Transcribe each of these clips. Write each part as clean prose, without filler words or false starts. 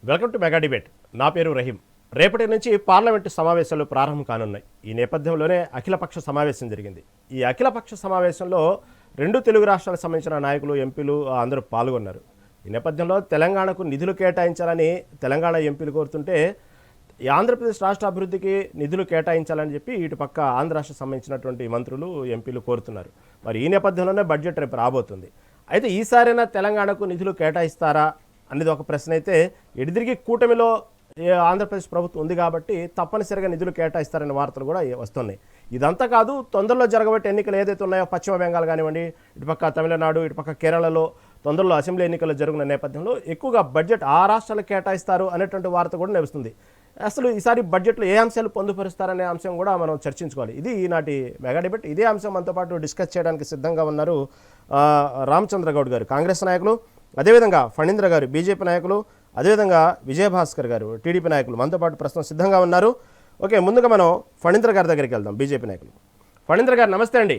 Welcome to mega debate. నా పేరు రహీం. రేపటి నుంచి పార్లమెంటు సమావేశాలు ప్రారంభం కానున్నాయి. ఈ నేపథ్యంలోనే అఖిలపక్ష సమావేశం జరిగింది. ఈ అఖిలపక్ష సమావేశంలో రెండు తెలుగు రాష్ట్రాలకు సంబంధించిన నాయకులు, ఎంపీలు అందరూ పాల్గొన్నారు. ఈ నేపథ్యంలో తెలంగాణకు నిధులు కేటాయించాలని తెలంగాణ ఎంపీలు కోరుతుంటే, ఈ ఆంధ్రప్రదేశ్ రాష్ట్ర అభివృద్ధికి నిధులు కేటాయించాలని చెప్పి ఇటుపక్క ఆంధ్ర రాష్ట్రకు సంబంధించినటువంటి మంత్రులు, ఎంపీలు కోరుతున్నారు. మరి ఈ నేపథ్యంలోనే బడ్జెట్ రేపు రాబోతుంది. అయితే ఈసారైనా తెలంగాణకు నిధులు కేటాయిస్తారా అనేది ఒక ప్రశ్న అయితే, ఎడిదిరిగి కూటమిలో ఆంధ్రప్రదేశ్ ప్రభుత్వం ఉంది కాబట్టి తప్పనిసరిగా నిధులు కేటాయిస్తారనే వార్తలు కూడా వస్తున్నాయి. ఇదంతా కాదు, తొందరలో జరగబట్టే ఎన్నికలు ఏదైతే ఉన్నాయో, పశ్చిమ బెంగాల్ కానివ్వండి, ఇటుపక్క తమిళనాడు, ఇటుపక్క కేరళలో తొందరలో అసెంబ్లీ ఎన్నికలు జరుగుతున్న నేపథ్యంలో ఎక్కువగా బడ్జెట్ ఆ రాష్ట్రాలకు కేటాయిస్తారు అనేటువంటి వార్త కూడా నడుస్తుంది. అసలు ఈసారి బడ్జెట్లో ఏ అంశాలు పొందుపరుస్తారనే అంశం కూడా మనం చర్చించుకోవాలి. ఇది ఈనాటి మెగా డిబేట్. ఇదే అంశం మనతో పాటు డిస్కస్ చేయడానికి సిద్ధంగా ఉన్నారు రామచంద్ర గౌడ్ గారు, కాంగ్రెస్ నాయకులు, అదేవిధంగా ఫణీంద్ర గారు, బీజేపీ నాయకులు, అదేవిధంగా విజయభాస్కర్ గారు, టీడీపీ నాయకులు మనతో పాటు ప్రస్తుతం సిద్ధంగా ఉన్నారు. ఓకే, ముందుగా మనం ఫణీంద్ర గారి దగ్గరికి వెళ్దాం, బీజేపీ నాయకులు. ఫణీంద్ర గారు నమస్తే అండి.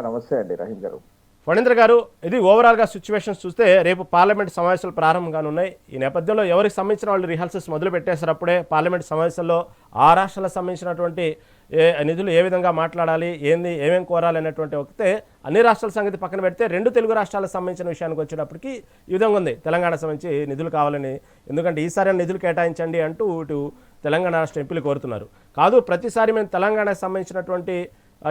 నమస్తే అండి రహీం గారు. ఫణీంద్ర గారు, ఇది ఓవరాల్గా సిచ్యువేషన్స్ చూస్తే రేపు పార్లమెంట్ సమావేశాలు ప్రారంభంగానున్నాయి. ఈ నేపథ్యంలో ఎవరికి సంబంధించిన వాళ్ళు రిహార్సల్స్ మొదలు పెట్టేశారు. అప్పుడే పార్లమెంట్ సమావేశాల్లో ఆ రాష్ట్రాలకు సంబంధించినటువంటి నిధులు ఏ విధంగా మాట్లాడాలి, ఏమేం కోరాలి అనేటువంటి ఒకతే అన్ని రాష్ట్రాల సంగతి పక్కన పెడితే రెండు తెలుగు రాష్ట్రాలకు సంబంధించిన విషయానికి వచ్చేటప్పటికి ఈ విధంగా ఉంది. తెలంగాణ సంబంధించి నిధులు కావాలని, ఎందుకంటే ఈసారి నిధులు కేటాయించండి అంటూ ఇటు తెలంగాణ రాష్ట్ర ఎంపీలు కోరుతున్నారు. కాదు, ప్రతిసారి మేము తెలంగాణకు సంబంధించినటువంటి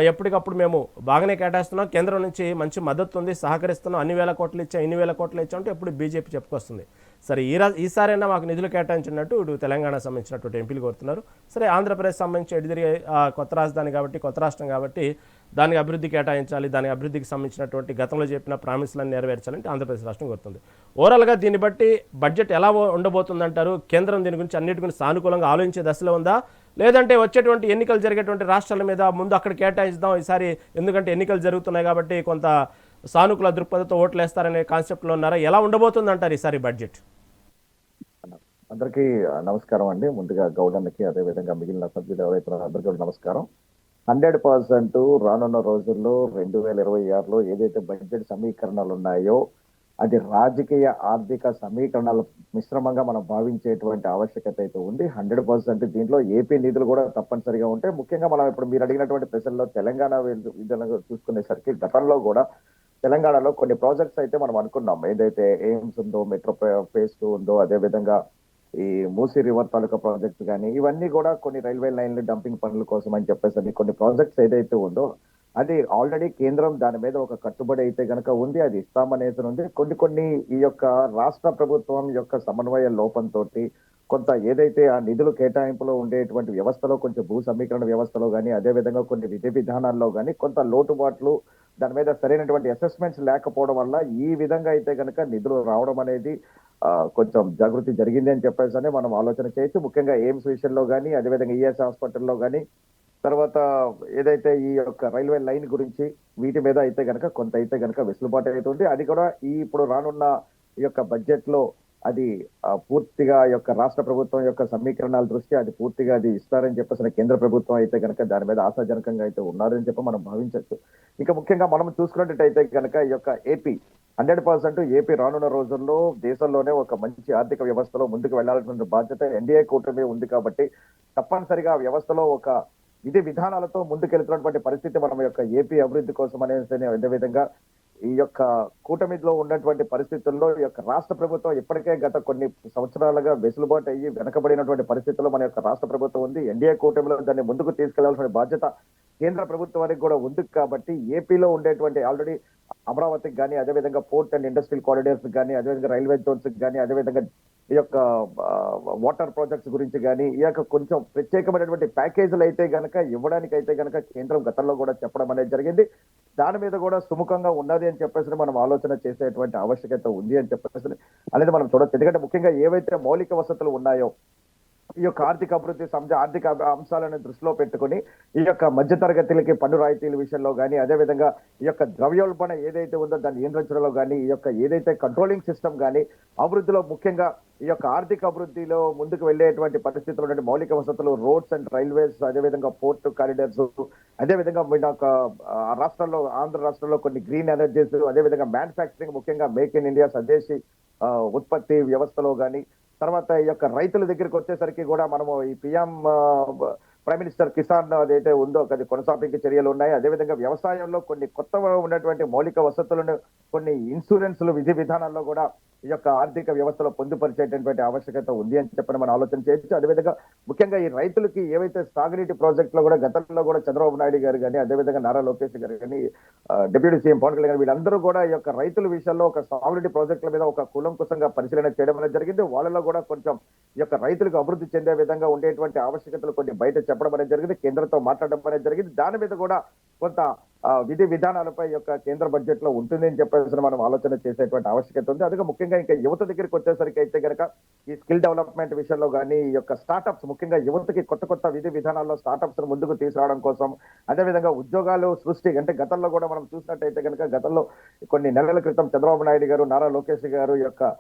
ఎప్పటికప్పుడు మేము బాగానే కేటాయిస్తున్నాం, కేంద్రం నుంచి మంచి మద్దతు ఉంది, సహకరిస్తున్నాం, అన్ని వేల కోట్లు ఇచ్చాం, ఇన్ని వేల కోట్లు ఇచ్చాం అంటే ఎప్పుడు బీజేపీ చెప్పుకొస్తుంది. సరే, ఈసారైనా మాకు నిధులు కేటాయించినట్టు ఇటు తెలంగాణ సంబంధించినటువంటి ఎంపీలు కోరుతున్నారు. సరే, ఆంధ్రప్రదేశ్ సంబంధించి ఎడిదిరిగి కొత్త రాజధాని కాబట్టి, కొత్త రాష్ట్రం కాబట్టి దానికి అభివృద్ధి కేటాయించాలి, దాని అభివృద్ధికి సంబంధించినటువంటి గతంలో చెప్పిన ప్రామిస్లను నెరవేర్చాలంటే ఆంధ్రప్రదేశ్ రాష్ట్రం కోరుతుంది. ఓవరాల్గా దీన్ని బట్టి బడ్జెట్ ఎలా ఉండబోతుందంటారు? కేంద్రం దీని గురించి అన్నిటి గురించి సానుకూలంగా ఆలోచించే దశలో ఉందా, లేదంటే వచ్చేటువంటి ఎన్నికలు జరిగేటువంటి రాష్ట్రాల మీద ముందు అక్కడ కేటాయిద్దాం ఈసారి, ఎందుకంటే ఎన్నికలు జరుగుతున్నాయి కాబట్టి కొంత సానుకూల దృక్పథంతో ఓట్లు వేస్తారనే కాన్సెప్ట్లో ఉన్నారా? ఎలా ఉండబోతుంది అంటారు ఈసారి బడ్జెట్? అందరికీ నమస్కారం అండి. ముందుగా గౌడన్నకి, అదేవిధంగా మిగిలిన సభ్యులు ఎవరైతే అందరికీ నమస్కారం. 100% రానున్న రోజుల్లో 2026లో ఏదైతే బడ్జెట్ సమీకరణలు ఉన్నాయో అది రాజకీయ ఆర్థిక సమీకరణాల మిశ్రమంగా మనం భావించేటువంటి ఆవశ్యకత అయితే ఉంది. 100% దీంట్లో ఏపీ నిధులు కూడా తప్పనిసరిగా ఉంటాయి. ముఖ్యంగా మనం ఇప్పుడు మీరు అడిగినటువంటి ప్రశ్నలో తెలంగాణ విధానంగా చూసుకునేసరికి గతంలో కూడా తెలంగాణలో కొన్ని ప్రాజెక్ట్స్ అయితే మనం అనుకున్నాం. ఏదైతే ఎయిమ్స్ ఉందో, మెట్రో ఫేజ్ 2 ఉందో, అదేవిధంగా ఈ మూసీ రివర్ తాలూకా ప్రాజెక్ట్స్ కానీ ఇవన్నీ కూడా కొన్ని రైల్వే లైన్లు డంపింగ్ పనుల కోసం అని చెప్పేసి కొన్ని ప్రాజెక్ట్స్ ఏదైతే ఉందో అది ఆల్రెడీ కేంద్రం దాని మీద ఒక కట్టుబడి అయితే గనక ఉంది, అది ఇస్తామనేది ఉంది. కొన్ని ఈ యొక్క రాష్ట్ర ప్రభుత్వం యొక్క సమన్వయ లోపంతో కొంత ఏదైతే ఆ నిధులు కేటాయింపులో ఉండేటువంటి వ్యవస్థలో, కొంచెం భూ సమీకరణ వ్యవస్థలో కానీ, అదేవిధంగా కొన్ని విధి విధానాల్లో కానీ కొంత లోటుబాట్లు, దాని మీద సరైనటువంటి అసెస్మెంట్స్ లేకపోవడం వల్ల ఈ విధంగా అయితే గనక నిధులు రావడం అనేది కొంచెం జాగృతి జరిగింది అని చెప్పేసి మనం ఆలోచన చేయొచ్చు. ముఖ్యంగా ఎయిమ్స్ విషయంలో కానీ, అదేవిధంగా ఈఎస్ హాస్పిటల్లో కానీ, తర్వాత ఏదైతే ఈ యొక్క రైల్వే లైన్ గురించి వీటి మీద అయితే గనక కొంత అయితే గనక వెసులుబాటు అవుతుంది. అది కూడా ఇప్పుడు రానున్న ఈ యొక్క బడ్జెట్ లో అది పూర్తిగా యొక్క రాష్ట్ర ప్రభుత్వం యొక్క సమీకరణాల దృష్ట్యా అది పూర్తిగా అది ఇస్తారని చెప్పేసి కేంద్ర ప్రభుత్వం అయితే గనక దాని మీద ఆశాజనకంగా అయితే ఉన్నారని చెప్పి మనం భావించవచ్చు. ఇంకా ముఖ్యంగా మనం చూసుకున్నట్టయితే గనక ఈ యొక్క ఏపీ 100% ఏపీ రానున్న రోజుల్లో దేశంలోనే ఒక మంచి ఆర్థిక వ్యవస్థలో ముందుకు వెళ్లాల్సిన బాధ్యత ఎన్డీఏ కూటమి ఉంది కాబట్టి తప్పనిసరిగా ఆ వ్యవస్థలో ఒక విధి విధానాలతో ముందుకెళ్తున్నటువంటి పరిస్థితి మనం యొక్క ఏపీ అభివృద్ధి కోసం అనేది. అదేవిధంగా ఈ యొక్క కూటమిలో ఉన్నటువంటి పరిస్థితుల్లో ఈ యొక్క రాష్ట్ర ప్రభుత్వం ఇప్పటికే గత కొన్ని సంవత్సరాలుగా వెసులుబాటు అయ్యి వెనకబడినటువంటి పరిస్థితుల్లో మన యొక్క రాష్ట్ర ప్రభుత్వం ఉంది. ఎన్డీఏ కూటమిలో దాన్ని ముందుకు తీసుకెళ్లాల్సిన బాధ్యత కేంద్ర ప్రభుత్వానికి కూడా ఉంది కాబట్టి ఏపీలో ఉండేటువంటి ఆల్రెడీ అమరావతికి కానీ, అదేవిధంగా పోర్ట్ అండ్ ఇండస్ట్రియల్ కారిడార్స్ కానీ, అదేవిధంగా రైల్వే జోన్స్ కానీ, అదేవిధంగా ఈ యొక్క వాటర్ ప్రాజెక్ట్స్ గురించి కానీ ఈ యొక్క కొంచెం ప్రత్యేకమైనటువంటి ప్యాకేజీలు అయితే గనక ఇవ్వడానికి అయితే గనక కేంద్రం గతంలో కూడా చెప్పడం అనేది జరిగింది. దాని మీద కూడా సుముఖంగా ఉన్నది అని చెప్పేసి మనం ఆలోచన చేసేటువంటి ఆవశ్యకత ఉంది అని చెప్పేసి అనేది మనం చూడొచ్చు. ఎందుకంటే ముఖ్యంగా ఏవైతే మౌలిక వసతులు ఉన్నాయో ఈ యొక్క ఆర్థిక అభివృద్ధి ఆర్థిక అంశాలను దృష్టిలో పెట్టుకుని ఈ యొక్క మధ్యతరగతులకి పన్ను రాయితీల విషయంలో కానీ, అదేవిధంగా ఈ యొక్క ద్రవ్యోల్బణ ఏదైతే ఉందో దాన్ని నియంత్రించడంలో కానీ, ఈ యొక్క ఏదైతే కంట్రోలింగ్ సిస్టమ్ కానీ అభివృద్ధిలో ముఖ్యంగా ఈ యొక్క ఆర్థిక అభివృద్ధిలో ముందుకు వెళ్లేటువంటి పరిస్థితులు ఉన్న మౌలిక వసతులు, రోడ్స్ అండ్ రైల్వేస్, అదేవిధంగా పోర్ట్ కారిడార్స్, అదేవిధంగా మన రాష్ట్రంలో ఆంధ్ర రాష్ట్రంలో కొన్ని గ్రీన్ ఎనర్జీస్, అదేవిధంగా మ్యానుఫ్యాక్చరింగ్ ముఖ్యంగా మేక్ ఇన్ ఇండియా స్వదేశీ ఉత్పత్తి వ్యవస్థలో కానీ తర్వాత ఈ యొక్క రైతుల దగ్గరికి వచ్చేసరికి కూడా మనము ఈ పిఎం ప్రైమ్ మినిస్టర్ కిసాన్ అదైతే ఉందో అది కొనసాగింపు చర్యలు ఉన్నాయి. అదేవిధంగా వ్యవసాయంలో కొన్ని కొత్తగా ఉన్నటువంటి మౌలిక వసతులను, కొన్ని ఇన్సూరెన్స్లు విధి విధానాల్లో కూడా ఈ యొక్క ఆర్థిక వ్యవస్థలో పొందుపరిచేటటువంటి ఆవశ్యకత ఉంది అని చెప్పని మనం ఆలోచన చేయొచ్చు. అదేవిధంగా ముఖ్యంగా ఈ రైతులకి ఏవైతే సాగునీటి ప్రాజెక్టులో కూడా గతంలో కూడా చంద్రబాబు నాయుడు గారు కానీ, అదేవిధంగా నారా లోకేష్ గారు కానీ, డిప్యూటీ సీఎం పవన్ కళ్యాణ్ గారు, వీళ్ళందరూ కూడా ఈ యొక్క రైతుల విషయంలో ఒక సాగునీటి ప్రాజెక్టుల మీద ఒక కూలంకుశంగా పరిశీలన చేయడం అనేది జరిగింది. వాళ్ళలో కూడా కొంచెం ఈ యొక్క రైతులకు అభివృద్ధి చెందే విధంగా ఉండేటువంటి ఆవశ్యకతలు కొన్ని బయట చెప్పడం అనేది జరిగింది, కేంద్రంతో మాట్లాడడం అనేది జరిగింది. దాని మీద కూడా కొంత విధి విధానాలపై యొక్క కేంద్ర బడ్జెట్ లో ఉంటుంది అని చెప్పేసి మనం ఆలోచన చేసేటువంటి ఆవశ్యకత ఉంది. అందుకే ముఖ్యంగా ఇంకా యువత దగ్గరికి వచ్చేసరికి అయితే కనుక ఈ స్కిల్ డెవలప్మెంట్ విషయంలో కానీ, ఈ యొక్క స్టార్టప్స్, ముఖ్యంగా యువతకి కొత్త కొత్త విధి విధానాల్లో స్టార్టప్స్ ముందుకు తీసుకురావడం కోసం, అదేవిధంగా ఉద్యోగాలు సృష్టి, అంటే గతంలో కూడా మనం చూసినట్టయితే కనుక గతంలో కొన్ని నెలల క్రితం చంద్రబాబు నాయుడు గారు, నారా లోకేష్ గారు యొక్క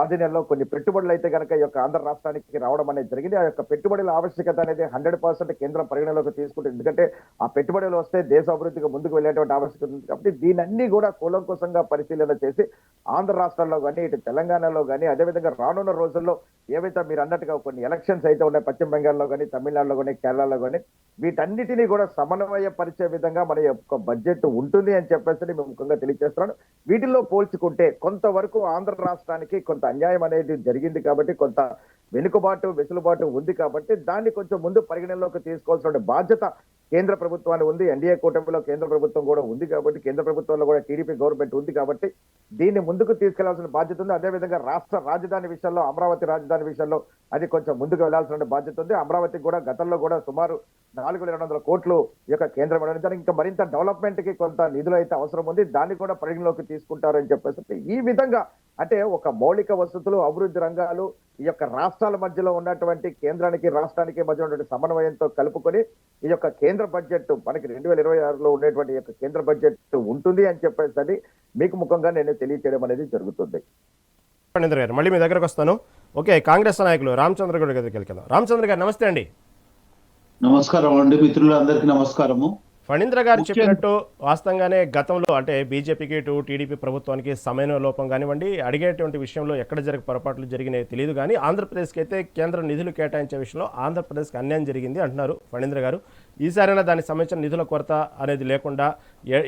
ఆధీనంలో కొన్ని పెట్టుబడులు అయితే కనుక ఈ యొక్క ఆంధ్ర రాష్ట్రానికి రావడం అనేది జరిగింది. ఆ యొక్క పెట్టుబడుల ఆవశ్యకత అనేది 100% కేంద్రం పరిగణలోకి తీసుకుంటుంది. ఎందుకంటే ఆ పెట్టుబడులు వస్తే దేశ అభివృద్ధికి ముందుకు వెళ్ళేటువంటి ఆవశ్యకత ఉంది. కాబట్టి దీనన్నీ కూడా కూలంకుశంగా పరిశీలన చేసి ఆంధ్ర రాష్ట్రంలో కానీ, ఇటు తెలంగాణలో కానీ, అదేవిధంగా రానున్న రోజుల్లో ఏవైతే మీరు అన్నట్టుగా కొన్ని ఎలక్షన్స్ అయితే ఉన్నాయి, పశ్చిమ బెంగాల్లో కానీ, తమిళనాడులో కానీ, కేరళలో కానీ, వీటన్నిటినీ కూడా సమన్వయపరిచే విధంగా మన యొక్క బడ్జెట్ ఉంటుంది అని చెప్పేసి మేము ముఖ్యంగా తెలియజేస్తున్నాను. వీటిల్లో పోల్చుకుంటే కొంతవరకు ఆంధ్ర రాష్ట్రానికి కొంత అన్యాయం అనేది జరిగింది కాబట్టి, కొంత వెసులుబాటు ఉంది కాబట్టి దాన్ని కొంచెం ముందు పరిగణనలోకి తీసుకోవాల్సిన బాధ్యత కేంద్ర ప్రభుత్వాన్ని ఉంది. ఎన్డీఏ కూటమిలో కేంద్ర ప్రభుత్వం కూడా ఉంది కాబట్టి, కేంద్ర ప్రభుత్వంలో కూడా టీడీపీ గవర్నమెంట్ ఉంది కాబట్టి దీన్ని ముందుకు తీసుకెళ్లాల్సిన బాధ్యత ఉంది. అదేవిధంగా రాష్ట్ర రాజధాని విషయంలో, అమరావతి రాజధాని విషయంలో అది కొంచెం ముందుకు వెళ్లాల్సిన బాధ్యత ఉంది. అమరావతికి కూడా గతంలో కూడా సుమారు 4,200 కోట్లు ఈ యొక్క కేంద్రం ఇవ్వడం, ఇంకా మరింత డెవలప్మెంట్ కి కొంత నిధులు అయితే అవసరం ఉంది, దాన్ని కూడా పరిగణలోకి తీసుకుంటారని చెప్పేసి ఈ విధంగా అంటే ఒక మౌలిక వసతులు, అభివృద్ధి రంగాలు, ఈ యొక్క రాష్ట్రాల మధ్యలో ఉన్నటువంటి కేంద్రానికి రాష్ట్రానికి మధ్య ఉన్నటువంటి సమన్వయంతో కలుపుకొని ఈ యొక్క కేంద్ర బడ్జెట్ మనకి 2026లో ఉండేటువంటి యొక్క కేంద్ర బడ్జెట్ ఉంటుంది అని చెప్పేసి మీకు ముఖంగా నేను తెలియచేయడం అనేది జరుగుతుంది. ఫణీంద్ర గారు, మళ్ళీ మీ దగ్గరకు వస్తాను. ఓకే, కాంగ్రెస్ నాయకులు రామచంద్ర గౌడ్ దగ్గరికి వెళ్తాం. రామచంద్ర గారు నమస్తే అండి. నమస్కారం అండి, మిత్రులందరికీ నమస్కారము. ఫణీంద్ర గారు చెప్పినట్టు వాస్తవంగానే గతంలో అంటే బీజేపీకి ఇటు టీడీపీ ప్రభుత్వానికి సమన్వయ లోపం కానివ్వండి, అడిగేటువంటి విషయంలో ఎక్కడ పొరపాట్లు జరిగినాయో తెలియదు, కానీ ఆంధ్రప్రదేశ్కి అయితే కేంద్ర నిధులు కేటాయించే విషయంలో ఆంధ్రప్రదేశ్కి అన్యాయం జరిగింది అంటున్నారు ఫణీంద్ర గారు. ఈసారైనా దానికి సంబంధించిన నిధుల కొరత అనేది లేకుండా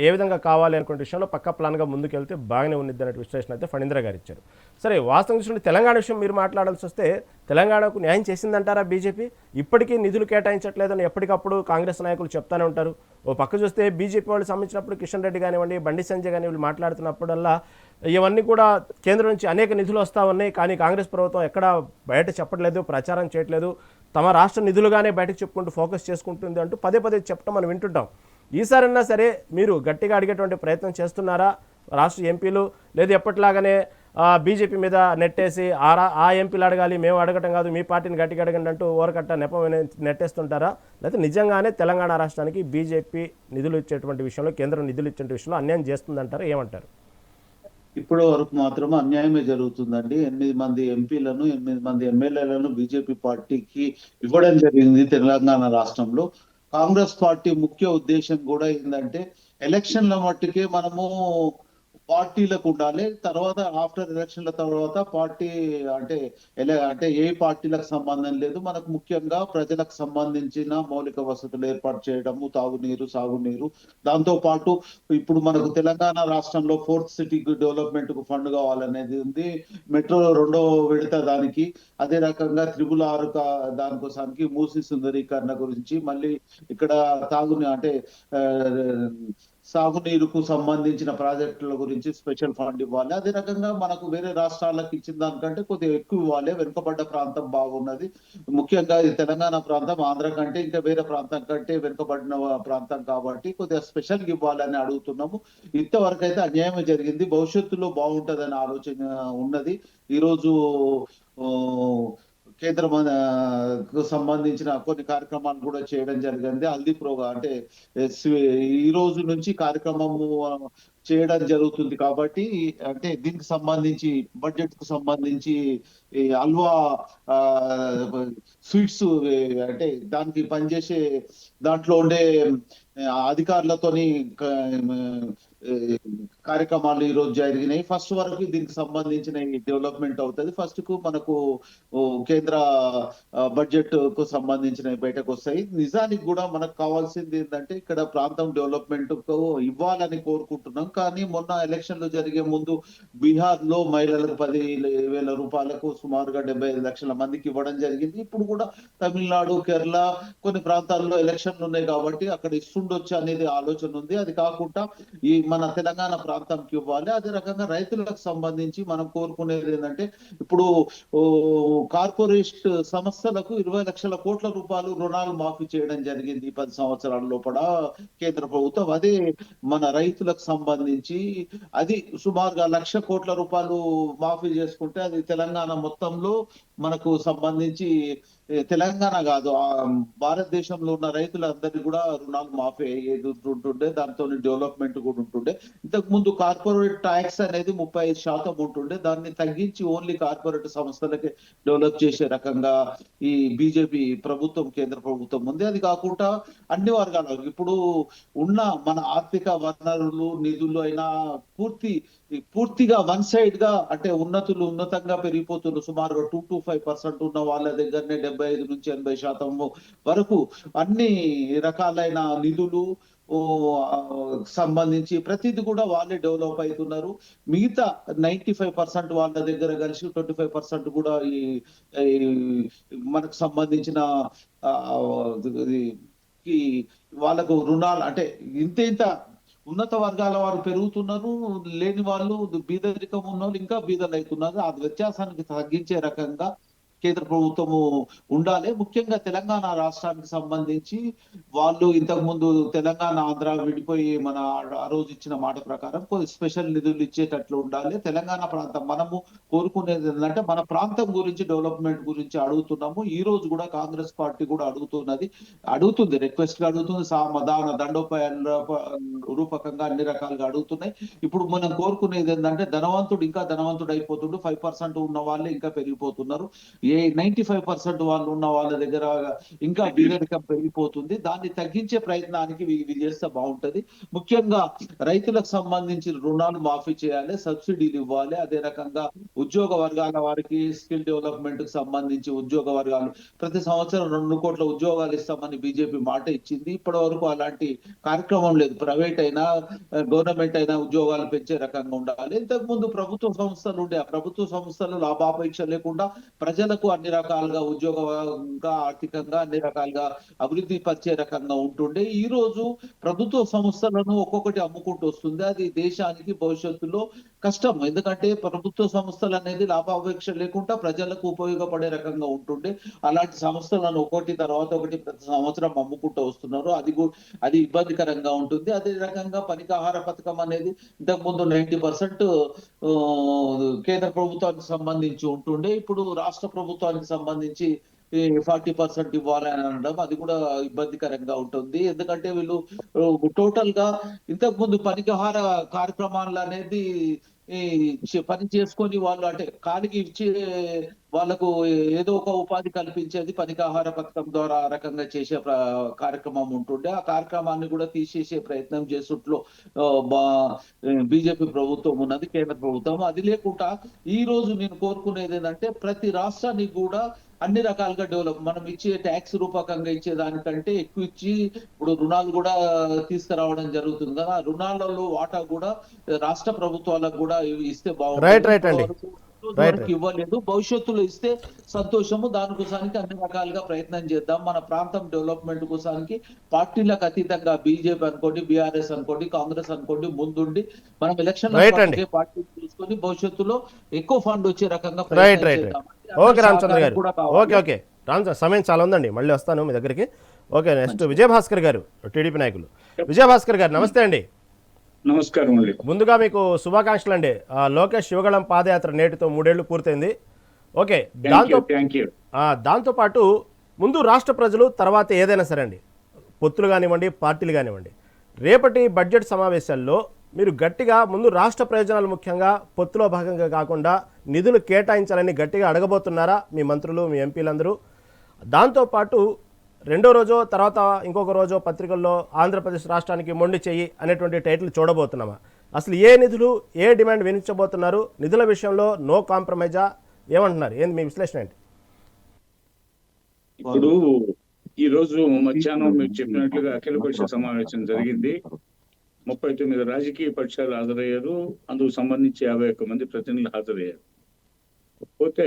ఏ విధంగా కావాలి అనుకునే విషయంలో పక్క ప్లాన్గా ముందుకెళ్తే బాగానే ఉన్నది అనే విశ్లేషణ అయితే ఫణీంద్ర గారు ఇచ్చారు. సరే, వాస్తవం చూసుకుంటే తెలంగాణ విషయం మీరు మాట్లాడాల్సి వస్తే తెలంగాణకు న్యాయం చేసిందంటారా బీజేపీ? ఇప్పటికీ నిధులు కేటాయించట్లేదని ఎప్పటికప్పుడు కాంగ్రెస్ నాయకులు చెప్తానే ఉంటారు. ఓ పక్క చూస్తే బీజేపీ వాళ్ళు సంబంధించినప్పుడు కిషన్ రెడ్డి కానివ్వండి, బండి సంజయ్ కానీ వీళ్ళు మాట్లాడుతున్నప్పుడల్లా ఇవన్నీ కూడా కేంద్రం నుంచి అనేక నిధులు వస్తూ ఉన్నాయి, కానీ కాంగ్రెస్ ప్రభుత్వం ఎక్కడ బయట చెప్పట్లేదు, ప్రచారం చేయట్లేదు, తమ రాష్ట్ర నిధులుగానే బయటకు చెప్పుకుంటూ ఫోకస్ చేసుకుంటుంది అంటూ పదే పదే చెప్పడం మనం వింటుంటాం. ఈసారైనా సరే మీరు గట్టిగా అడిగేటువంటి ప్రయత్నం చేస్తున్నారా రాష్ట్ర ఎంపీలు? లేదు ఎప్పటిలాగానే బీజేపీ మీద నెట్టేసి ఆ ఎంపీలు అడగాలి, మేము అడగటం కాదు, మీ పార్టీని గట్టిగా అడగండి అంటూ ఓరకట్ట నెపం నెట్టేస్తుంటారా? లేకపోతే నిజంగానే తెలంగాణ రాష్ట్రానికి బీజేపీ నిధులు ఇచ్చేటువంటి విషయంలో, కేంద్రం నిధులు ఇచ్చే విషయంలో అన్యాయం చేస్తుందంటారా? ఏమంటారు? ఇప్పటి వరకు మాత్రం అన్యాయమే జరుగుతుందండి. 8 మంది ఎంపీలను, 8 మంది ఎమ్మెల్యేలను బీజేపీ పార్టీకి ఇవ్వడం జరిగింది తెలంగాణ రాష్ట్రంలో. కాంగ్రెస్ పార్టీ ముఖ్య ఉద్దేశం కూడా ఏంటంటే ఎలక్షన్ల మట్టుకే మనము పార్టీలకు ఉండాలి, తర్వాత ఆఫ్టర్ ఎలక్షన్ల తర్వాత పార్టీ అంటే ఏ పార్టీలకు సంబంధం లేదు, మనకు ముఖ్యంగా ప్రజలకు సంబంధించిన మౌలిక వసతులు ఏర్పాటు చేయడము, తాగునీరు, సాగునీరు, దాంతో పాటు ఇప్పుడు మనకు తెలంగాణ రాష్ట్రంలో 4th సిటీ డెవలప్మెంట్ కు ఫండ్ కావాలనేది ఉంది, మెట్రో 2వ విడత దానికి, అదే రకంగా 666 దానికోసానికి మూసీ సుందరీకరణ గురించి, మళ్ళీ ఇక్కడ సాగునీరుకు సంబంధించిన ప్రాజెక్టుల గురించి స్పెషల్ ఫండ్ ఇవ్వాలి. అదే రకంగా మనకు వేరే రాష్ట్రాలకు ఇచ్చిన దానికంటే కొద్దిగా ఎక్కువ ఇవ్వాలి. వెనుకబడ్డ ప్రాంతం బాగున్నది, ముఖ్యంగా ఈ తెలంగాణ ప్రాంతం ఆంధ్ర కంటే ఇంకా వేరే ప్రాంతం కంటే వెనుకబడిన ప్రాంతం కాబట్టి కొద్దిగా స్పెషల్ ఇవ్వాలని అడుగుతున్నాము. ఇంతవరకు అయితే అన్యాయం జరిగింది, భవిష్యత్తులో బాగుంటదని ఆలోచన ఉన్నది. ఈరోజు కేంద్రం సంబంధించిన కొన్ని కార్యక్రమాలు కూడా చేయడం జరిగింది. హల్దీ ప్రోగ్రాం అంటే ఈ రోజు నుంచి కార్యక్రమము చేయడం జరుగుతుంది కాబట్టి, అంటే దీనికి సంబంధించి బడ్జెట్ కు సంబంధించి హల్వా స్వీట్స్, అంటే దానికి పనిచేసే దాంట్లో ఉండే అధికారులతోని కార్యక్రమాలు ఈ రోజు జరిగినాయి. ఫస్ట్ వరకు దీనికి సంబంధించిన డెవలప్మెంట్ అవుతుంది. ఫస్ట్ కు మనకు కేంద్ర బడ్జెట్ కు సంబంధించిన బయటకు వస్తాయి. నిజానికి కూడా మనకు కావాల్సింది ఏంటంటే ఇక్కడ ప్రాంతం డెవలప్మెంట్ కు ఇవ్వాలని కోరుకుంటున్నాం. కానీ మొన్న ఎలక్షన్లు జరిగే ముందు బీహార్ లో మహిళలకు 10,000 రూపాయలకు సుమారుగా 75 లక్షల మందికి ఇవ్వడం జరిగింది. ఇప్పుడు కూడా తమిళనాడు, కేరళ కొన్ని ప్రాంతాల్లో ఎలక్షన్లు ఉన్నాయి కాబట్టి అక్కడ ఇస్తుండొచ్చు అనేది ఆలోచన ఉంది. అది కాకుండా ఈ మన తెలంగాణ ప్రాంతంకి ఇవ్వాలి. అదే రకంగా రైతులకు సంబంధించి మనం కోరుకునేది ఏంటంటే ఇప్పుడు కార్పొరేట్ సంస్థలకు 20 లక్షల కోట్ల రూపాయలు రుణాలు మాఫీ చేయడం జరిగింది 10 సంవత్సరాల లోపల కేంద్ర ప్రభుత్వం. అదే మన రైతులకు సంబంధించి అది సుమారుగా 1,00,000 కోట్ల రూపాయలు మాఫీ చేసుకుంటే అది తెలంగాణ మొత్తంలో మనకు సంబంధించి తెలంగాణ కాదు భారతదేశంలో ఉన్న రైతులందరికీ కూడా రుణాలు మాఫీ అయ్యేది ఉంటుండే. దాంతో డెవలప్మెంట్ కూడా ఉంటుండే. ఇంతకు ముందు కార్పొరేట్ ట్యాక్స్ అనేది 35% ఉంటుండే. దాన్ని తగ్గించి ఓన్లీ కార్పొరేట్ సంస్థలకి డెవలప్ చేసే రకంగా ఈ బీజేపీ ప్రభుత్వం, కేంద్ర ప్రభుత్వం ఉంది. అది కాకుండా అన్ని వర్గాలకు ఇప్పుడు ఉన్న మన ఆర్థిక వనరులు, నిధులు అయినా పూర్తిగా వన్ సైడ్ గా అంటే ఉన్నతంగా పెరిగిపోతున్నారు. సుమారుగా 2 to 5% ఉన్న వాళ్ళ దగ్గరనే 75 నుంచి 80% వరకు అన్ని రకాలైన నిధులు సంబంధించి ప్రతిది కూడా వాళ్ళే డెవలప్ అవుతున్నారు. మిగతా 95% వాళ్ళ దగ్గర కలిసి 25% కూడా ఈ మనకు సంబంధించిన వాళ్ళకు రుణాలు అంటే ఇంత ఉన్నత వర్గాల వారు పెరుగుతున్నారు, లేని వాళ్ళు బీదరికం ఉన్న వాళ్ళు ఇంకా బీదలు అవుతున్నారు. ఆ వ్యత్యాసానికి తగ్గించే రకంగా కేంద్ర ప్రభుత్వము ఉండాలి. ముఖ్యంగా తెలంగాణ రాష్ట్రానికి సంబంధించి వాళ్ళు ఇంతకు ముందు తెలంగాణ ఆంధ్ర విడిపోయి మన ఆ రోజు ఇచ్చిన మాట ప్రకారం కొన్ని స్పెషల్ నిధులు ఇచ్చేటట్లు ఉండాలి. తెలంగాణ ప్రాంతం మనము కోరుకునేది ఏంటంటే మన ప్రాంతం గురించి, డెవలప్మెంట్ గురించి అడుగుతున్నాము. ఈ రోజు కూడా కాంగ్రెస్ పార్టీ కూడా అడుగుతుంది, రిక్వెస్ట్ గా అడుగుతుంది, సామధాన దండోపాయాల రూపకంగా అన్ని రకాలుగా అడుగుతున్నాయి. ఇప్పుడు మనం కోరుకునేది ఏంటంటే ధనవంతుడు ఇంకా ధనవంతుడు అయిపోతుండు, 5% ఉన్న వాళ్ళే ఇంకా పెరిగిపోతున్నారు. 95% వాళ్ళు ఉన్న వాళ్ళ దగ్గర ఇంకా బీదరికం పెరిగిపోతుంది. దాన్ని తగ్గించే ప్రయత్నానికి ఇది చేస్తే బాగుంటది. ముఖ్యంగా రైతులకు సంబంధించి రుణాలు మాఫీ చేయాలి, సబ్సిడీలు ఇవ్వాలి. అదే రకంగా ఉద్యోగ వర్గాల వారికి స్కిల్ డెవలప్మెంట్ కు సంబంధించి ఉద్యోగ వర్గాలు ప్రతి సంవత్సరం 2 కోట్ల ఉద్యోగాలు ఇస్తామని బీజేపీ మాట ఇచ్చింది. ఇప్పటి వరకు అలాంటి కార్యక్రమం లేదు. ప్రైవేట్ అయినా గవర్నమెంట్ అయినా ఉద్యోగాలు పెంచే రకంగా ఉండాలి. ఇంతకు ముందు ప్రభుత్వ సంస్థలు ఉండే, ఆ ప్రభుత్వ సంస్థలు లాభాపేక్ష లేకుండా ప్రజలకు అన్ని రకాలుగా ఉద్యోగంగా, ఆర్థికంగా అన్ని రకాలుగా అభివృద్ధి పరిచే రకంగా ఉంటుండే. ఈ రోజు ప్రభుత్వ సంస్థలను ఒక్కొక్కటి అమ్ముకుంటూ వస్తుంది. అది దేశానికి భవిష్యత్తులో కష్టం. ఎందుకంటే ప్రభుత్వ సంస్థలు అనేది లాభాపేక్ష లేకుండా ప్రజలకు ఉపయోగపడే రకంగా ఉంటుండే. అలాంటి సంస్థలను ఒకటి తర్వాత ఒకటి ప్రతి సంవత్సరం అమ్ముకుంటూ వస్తున్నారు. అది ఇబ్బందికరంగా ఉంటుంది. అదే రకంగా పనికాహార పథకం అనేది ఇంతకు ముందు 90% కేంద్ర ప్రభుత్వానికి సంబంధించి ఉంటుండే. ఇప్పుడు రాష్ట్ర ప్రభుత్వానికి సంబంధించి 40% ఇవ్వాలని అనడం అది కూడా ఇబ్బందికరంగా ఉంటుంది. ఎందుకంటే వీళ్ళు టోటల్ గా ఇంతకు ముందు పనికాహార కార్యక్రమాలు అనేది పని చేసుకొని వాళ్ళు అంటే కాలికి ఇచ్చే వాళ్ళకు ఏదో ఒక ఉపాధి కల్పించేది పనికాహార పథకం ద్వారా ఆ రకంగా చేసే కార్యక్రమం ఉంటుండే. ఆ కార్యక్రమాన్ని కూడా తీసేసే ప్రయత్నం చేస్తుట్లో బీజేపీ ప్రభుత్వం ఉన్నది, కేంద్ర ప్రభుత్వం. అది లేకుండా ఈ రోజు నేను కోరుకునేది ఏంటంటే ప్రతి రాష్ట్రానికి కూడా అన్ని రకాలుగా డెవలప్, మనం ఇచ్చే ట్యాక్స్ రూపకంగా ఇచ్చే దానికంటే ఎక్కువ ఇచ్చి ఇప్పుడు రుణాలు కూడా తీసుకురావడం జరుగుతుంది కదా. రుణాలలో వాటా కూడా రాష్ట్ర ప్రభుత్వాలకు కూడా ఇస్తే బాగుంటుంది. ఇవ్వలేదు, భవిష్యత్తులో ఇస్తే సంతోషము. దానికోసానికి అన్ని రకాలుగా ప్రయత్నం చేద్దాం. మన ప్రాంతం డెవలప్మెంట్ కోసానికి పార్టీలకు అతీతంగా బీజేపీ అనుకోండి, బీఆర్ఎస్ అనుకోండి, కాంగ్రెస్ అనుకోండి ముందుండి మనం ఎలక్షన్ పార్టీ చూసుకొని భవిష్యత్తులో ఎక్కువ ఫండ్ వచ్చే రకంగా ప్రయత్నం చేద్దాం. ఓకే రామచంద్ర గారు, ఓకే రామచంద్ర, సమయం చాలా ఉందండి, మళ్ళీ వస్తాను మీ దగ్గరికి. ఓకే, నెక్స్ట్ విజయభాస్కర్ గారు, టీడీపీ నాయకులు. విజయభాస్కర్ గారు నమస్తే అండి. నమస్కారం అండి. ముందుగా మీకు శుభాకాంక్షలు అండి. లోకేష్ శివగళం పాదయాత్ర నేటితో 3 ఏళ్లు పూర్తయింది. ఓకే, దాంతోపాటు ముందు రాష్ట్ర ప్రజలు, తర్వాత ఏదైనా సరే అండి, పొత్తులు కానివ్వండి, పార్టీలు కానివ్వండి, రేపటి బడ్జెట్ సమావేశాల్లో మీరు గట్టిగా ముందు రాష్ట్ర ప్రయోజనాలు ముఖ్యంగా పొత్తులో భాగంగా కాకుండా నిధులు కేటాయించాలని గట్టిగా అడగబోతున్నారా మీ మంత్రులు, మీ ఎంపీలందరూ? దాంతోపాటు రెండో రోజో తర్వాత ఇంకొక రోజో పత్రికల్లో ఆంధ్రప్రదేశ్ రాష్ట్రానికి మొండి చెయ్యి అనేటువంటి టైటిల్ చూడబోతున్నామా? అసలు ఏ నిధులు ఏ డిమాండ్ వినిపించబోతున్నారు, నిధుల విషయంలో నో కాంప్రమైజా, ఏమంటున్నారు, ఏంది మీ విశ్లేషణ ఏంటి? ఇప్పుడు ఈ రోజు మధ్యాహ్నం మీరు చెప్పినట్లుగా అఖిల పక్ష సమావేశం జరిగింది. 39 రాజకీయ పక్షాలు హాజరయ్యారు. అందుకు సంబంధించి 51 మంది ప్రతినిధులు హాజరయ్యారు. పోతే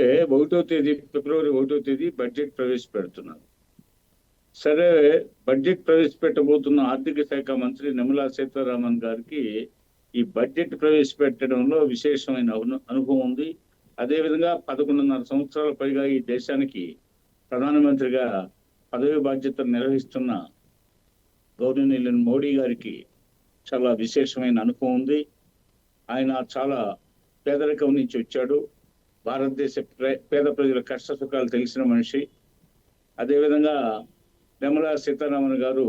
ఫిబ్రవరి 1వ తేదీ బడ్జెట్ ప్రవేశపెడుతున్నారు. సరే, బడ్జెట్ ప్రవేశపెట్టబోతున్న ఆర్థిక శాఖ మంత్రి నిర్మలా సీతారామన్ గారికి ఈ బడ్జెట్ ప్రవేశపెట్టడంలో విశేషమైన అనుభవం ఉంది. అదేవిధంగా 11.5 సంవత్సరాల పైగా ఈ దేశానికి ప్రధానమంత్రిగా పదవి బాధ్యతలు నిర్వహిస్తున్న గౌరవనీయులైన మోడీ గారికి చాలా విశేషమైన అనుభవం ఉంది. ఆయన చాలా పేదరికం నుంచి వచ్చాడు. భారతదేశ పేద ప్రజల కష్ట సుఖాలు తెలిసిన మనిషి. అదేవిధంగా నిర్మలా సీతారామన్ గారు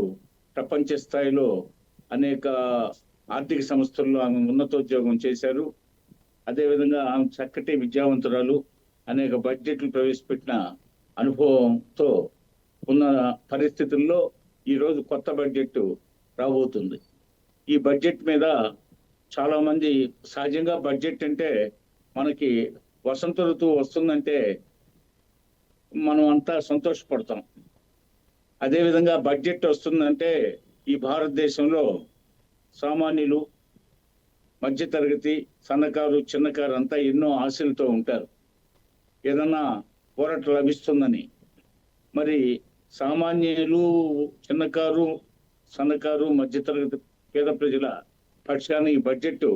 ప్రపంచ స్థాయిలో అనేక ఆర్థిక సంస్థల్లో ఆమె ఉన్నతోద్యోగం చేశారు. అదేవిధంగా ఆమె చక్కటి విద్యావంతురాలు. అనేక బడ్జెట్లు ప్రవేశపెట్టిన అనుభవంతో ఉన్న పరిస్థితుల్లో ఈరోజు కొత్త బడ్జెట్ రాబోతుంది. ఈ బడ్జెట్ మీద చాలా మంది, సహజంగా బడ్జెట్ అంటే మనకి వసంత ఋతువు వస్తుందంటే మనం అంతా సంతోషపడతాం. అదేవిధంగా బడ్జెట్ వస్తుందంటే ఈ భారతదేశంలో సామాన్యులు, మధ్యతరగతి, సన్నకారు, చిన్నకారు అంతా ఎన్నో ఆశలతో ఉంటారు, ఏదన్నా పోరాట లభిస్తుందని. మరి సామాన్యులు, చిన్నకారు, సన్నకారు, మధ్యతరగతి పేద ప్రజల పక్షాన ఈ బడ్జెట్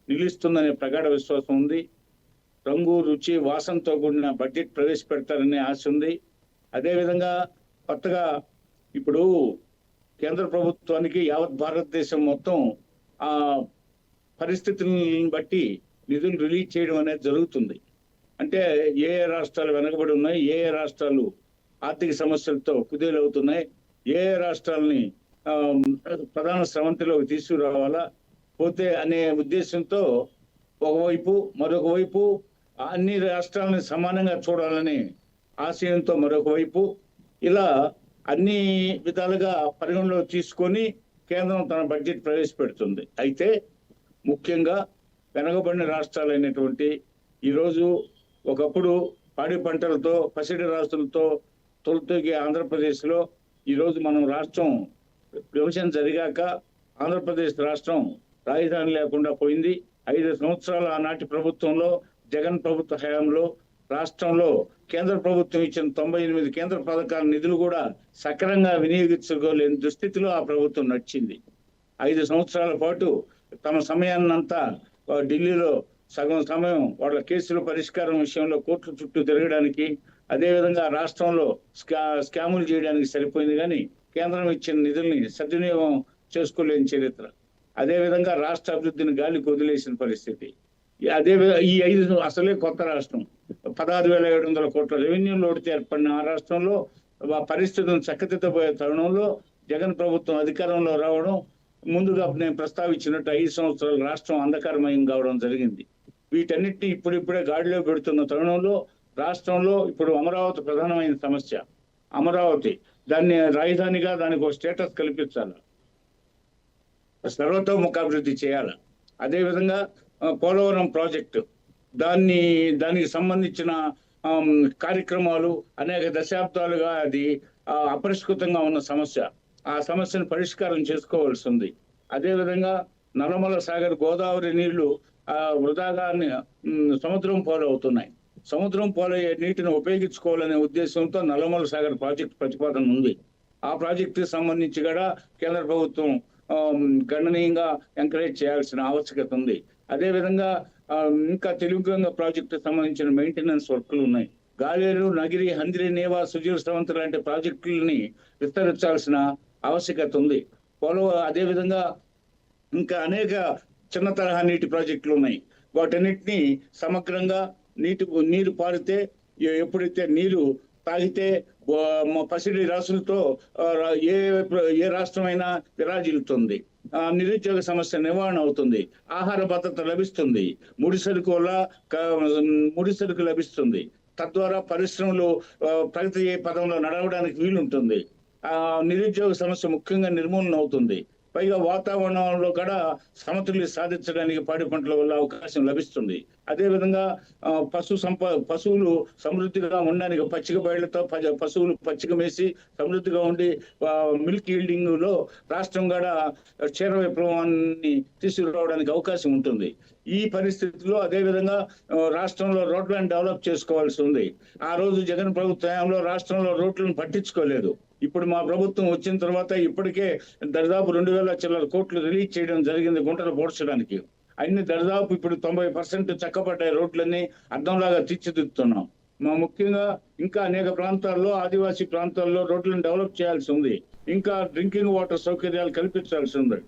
నిలుస్తుందనే ప్రగాఢ విశ్వాసం ఉంది. రంగు, రుచి, వాసనతో కూడిన బడ్జెట్ ప్రవేశపెడతారనే ఆశ ఉంది. అదేవిధంగా కొత్తగా ఇప్పుడు కేంద్ర ప్రభుత్వానికి యావత్ భారతదేశం మొత్తం ఆ పరిస్థితులను బట్టి నిధులు రిలీజ్ చేయడం అనేది జరుగుతుంది. అంటే ఏ రాష్ట్రాలు వెనకబడి ఉన్నాయి, ఏ రాష్ట్రాలు ఆర్థిక సమస్యలతో కుదేలవుతున్నాయి, ఏ రాష్ట్రాలని ప్రధాన స్రవంతిలోకి తీసుకురావాలా పోతే అనే ఉద్దేశంతో ఒకవైపు, మరొక వైపు అన్ని రాష్ట్రాలను సమానంగా చూడాలని ఆశయంతో మరొక వైపు, ఇలా అన్ని విధాలుగా పరిగణలో తీసుకొని కేంద్రం తన బడ్జెట్ ప్రవేశపెడుతుంది. అయితే ముఖ్యంగా వెనకబడిన రాష్ట్రాలైనటువంటి ఈరోజు ఒకప్పుడు పాడి పంటలతో, పసిడి రాష్ట్రాలతో తొలితొగి ఆంధ్రప్రదేశ్లో ఈరోజు మనం రాష్ట్రం విభజన జరిగాక ఆంధ్రప్రదేశ్ రాష్ట్రం రాజధాని లేకుండా పోయింది. 5 సంవత్సరాల ఆనాటి ప్రభుత్వంలో, జగన్ ప్రభుత్వ హయాంలో రాష్ట్రంలో కేంద్ర ప్రభుత్వం ఇచ్చిన 98 కేంద్ర పథకాల నిధులు కూడా సక్రమంగా వినియోగించుకోలేని దుస్థితిలో ఆ ప్రభుత్వం నడిచింది. 5 సంవత్సరాల పాటు తమ సమయాన్నంతా ఢిల్లీలో సగం సమయం వాళ్ళ కేసుల పరిష్కారం విషయంలో కోర్టుల చుట్టూ తిరగడానికి, అదేవిధంగా రాష్ట్రంలో స్కాములు చేయడానికి సరిపోయింది. కానీ కేంద్రం ఇచ్చిన నిధుల్ని సద్వినియోగం చేసుకోలేని చరిత్ర. అదేవిధంగా రాష్ట్ర అభివృద్ధిని గాలికి వదిలేసిన పరిస్థితి. ఈ 5 అసలే కొత్త రాష్ట్రం, 16,700 కోట్ల రెవెన్యూ లోటుతో ఏర్పడిన ఆ రాష్ట్రంలో పరిస్థితులను చక్కదిద్దబోయే తరుణంలో జగన్ ప్రభుత్వం అధికారంలో రావడం, ముందుగా నేను ప్రస్తావించినట్టు 5 సంవత్సరాల రాష్ట్రం అంధకారమయం కావడం జరిగింది. వీటన్నిటిని ఇప్పుడిప్పుడే గాడిలో పెడుతున్న తరుణంలో రాష్ట్రంలో ఇప్పుడు అమరావతి ప్రధానమైన సమస్య. అమరావతి దాన్ని రాజధానిగా దానికి ఒక స్టేటస్ కల్పించాలి, సర్వతోముఖాభివృద్ధి చేయాలి. అదేవిధంగా పోలవరం ప్రాజెక్టు దానికి సంబంధించిన కార్యక్రమాలు అనేక దశాబ్దాలుగా అది అపరిష్కృతంగా ఉన్న సమస్య. ఆ సమస్యను పరిష్కారం చేసుకోవాల్సి ఉంది. అదేవిధంగా నల్లమల సాగర్ గోదావరి నీళ్లు వృధాగా సముద్రం పాలవుతున్నాయి. సముద్రం పాలయ్యే నీటిని ఉపయోగించుకోవాలనే ఉద్దేశంతో నల్లమల సాగర్ ప్రాజెక్టు ప్రతిపాదన ఉంది. ఆ ప్రాజెక్టుకి సంబంధించి కూడా కేంద్ర ప్రభుత్వం గణనీయంగా ఎంకరేజ్ చేయాల్సిన ఆవశ్యకత ఉంది. అదేవిధంగా ఇంకా తెలుగుగంగ ప్రాజెక్టుకు సంబంధించిన మెయింటెనెన్స్ వర్క్లు ఉన్నాయి. గాలేరు, నగిరి, హంద్రి, నేవా, సుజీవ స్రవంతి లాంటి ప్రాజెక్టులని విస్తరించాల్సిన ఆవశ్యకత ఉంది. అదేవిధంగా ఇంకా అనేక చిన్న తరహా నీటి ప్రాజెక్టులు ఉన్నాయి. వాటన్నిటినీ సమగ్రంగా నీరు పారితే, ఎప్పుడైతే నీరు తాగితే పసిడి రాసులతో ఏ రాష్ట్రమైనా విరాజిల్లుతుంది. నిరుద్యోగ సమస్య నివారణ అవుతుంది, ఆహార భద్రత లభిస్తుంది, ముడి సరుకు లభిస్తుంది. తద్వారా పరిశ్రమలు ప్రగతి పదంలో నడవడానికి వీలుంటుంది. నిరుద్యోగ సమస్య ముఖ్యంగా నిర్మూలన అవుతుంది. పైగా వాతావరణంలో కూడా సమతుల్య సాధించడానికి పాడి పంటల వల్ల అవకాశం లభిస్తుంది. అదేవిధంగా పశువులు సమృద్ధిగా ఉండడానికి పచ్చిక బయళ్లతో పశువులు పచ్చిక మేసి సమృద్ధిగా ఉండి మిల్క్ ఈల్డింగ్ లో రాష్ట్రం కూడా క్షీర విప్లవాన్ని తీసుకురావడానికి అవకాశం ఉంటుంది. ఈ పరిస్థితుల్లో అదేవిధంగా రాష్ట్రంలో రోడ్లను డెవలప్ చేసుకోవాల్సి ఉంది. ఆ రోజు జగన్ ప్రభుత్వంలో రాష్ట్రంలో రోడ్లను పట్టించుకోలేదు. ఇప్పుడు మా ప్రభుత్వం వచ్చిన తర్వాత ఇప్పటికే దాదాపు 2,000 చిల్లర కోట్లు రిలీజ్ చేయడం జరిగింది గుంటలు పోడ్చడానికి. అన్ని దాదాపు ఇప్పుడు 90% చక్కబడ్డాయి. రోడ్లన్నీ అద్దంలాగా తీర్చిదిద్దుతున్నాం. ముఖ్యంగా ఇంకా అనేక ప్రాంతాల్లో ఆదివాసీ ప్రాంతాల్లో రోడ్లను డెవలప్ చేయాల్సి ఉంది. ఇంకా డ్రింకింగ్ వాటర్ సౌకర్యాలు కల్పించాల్సి ఉంది.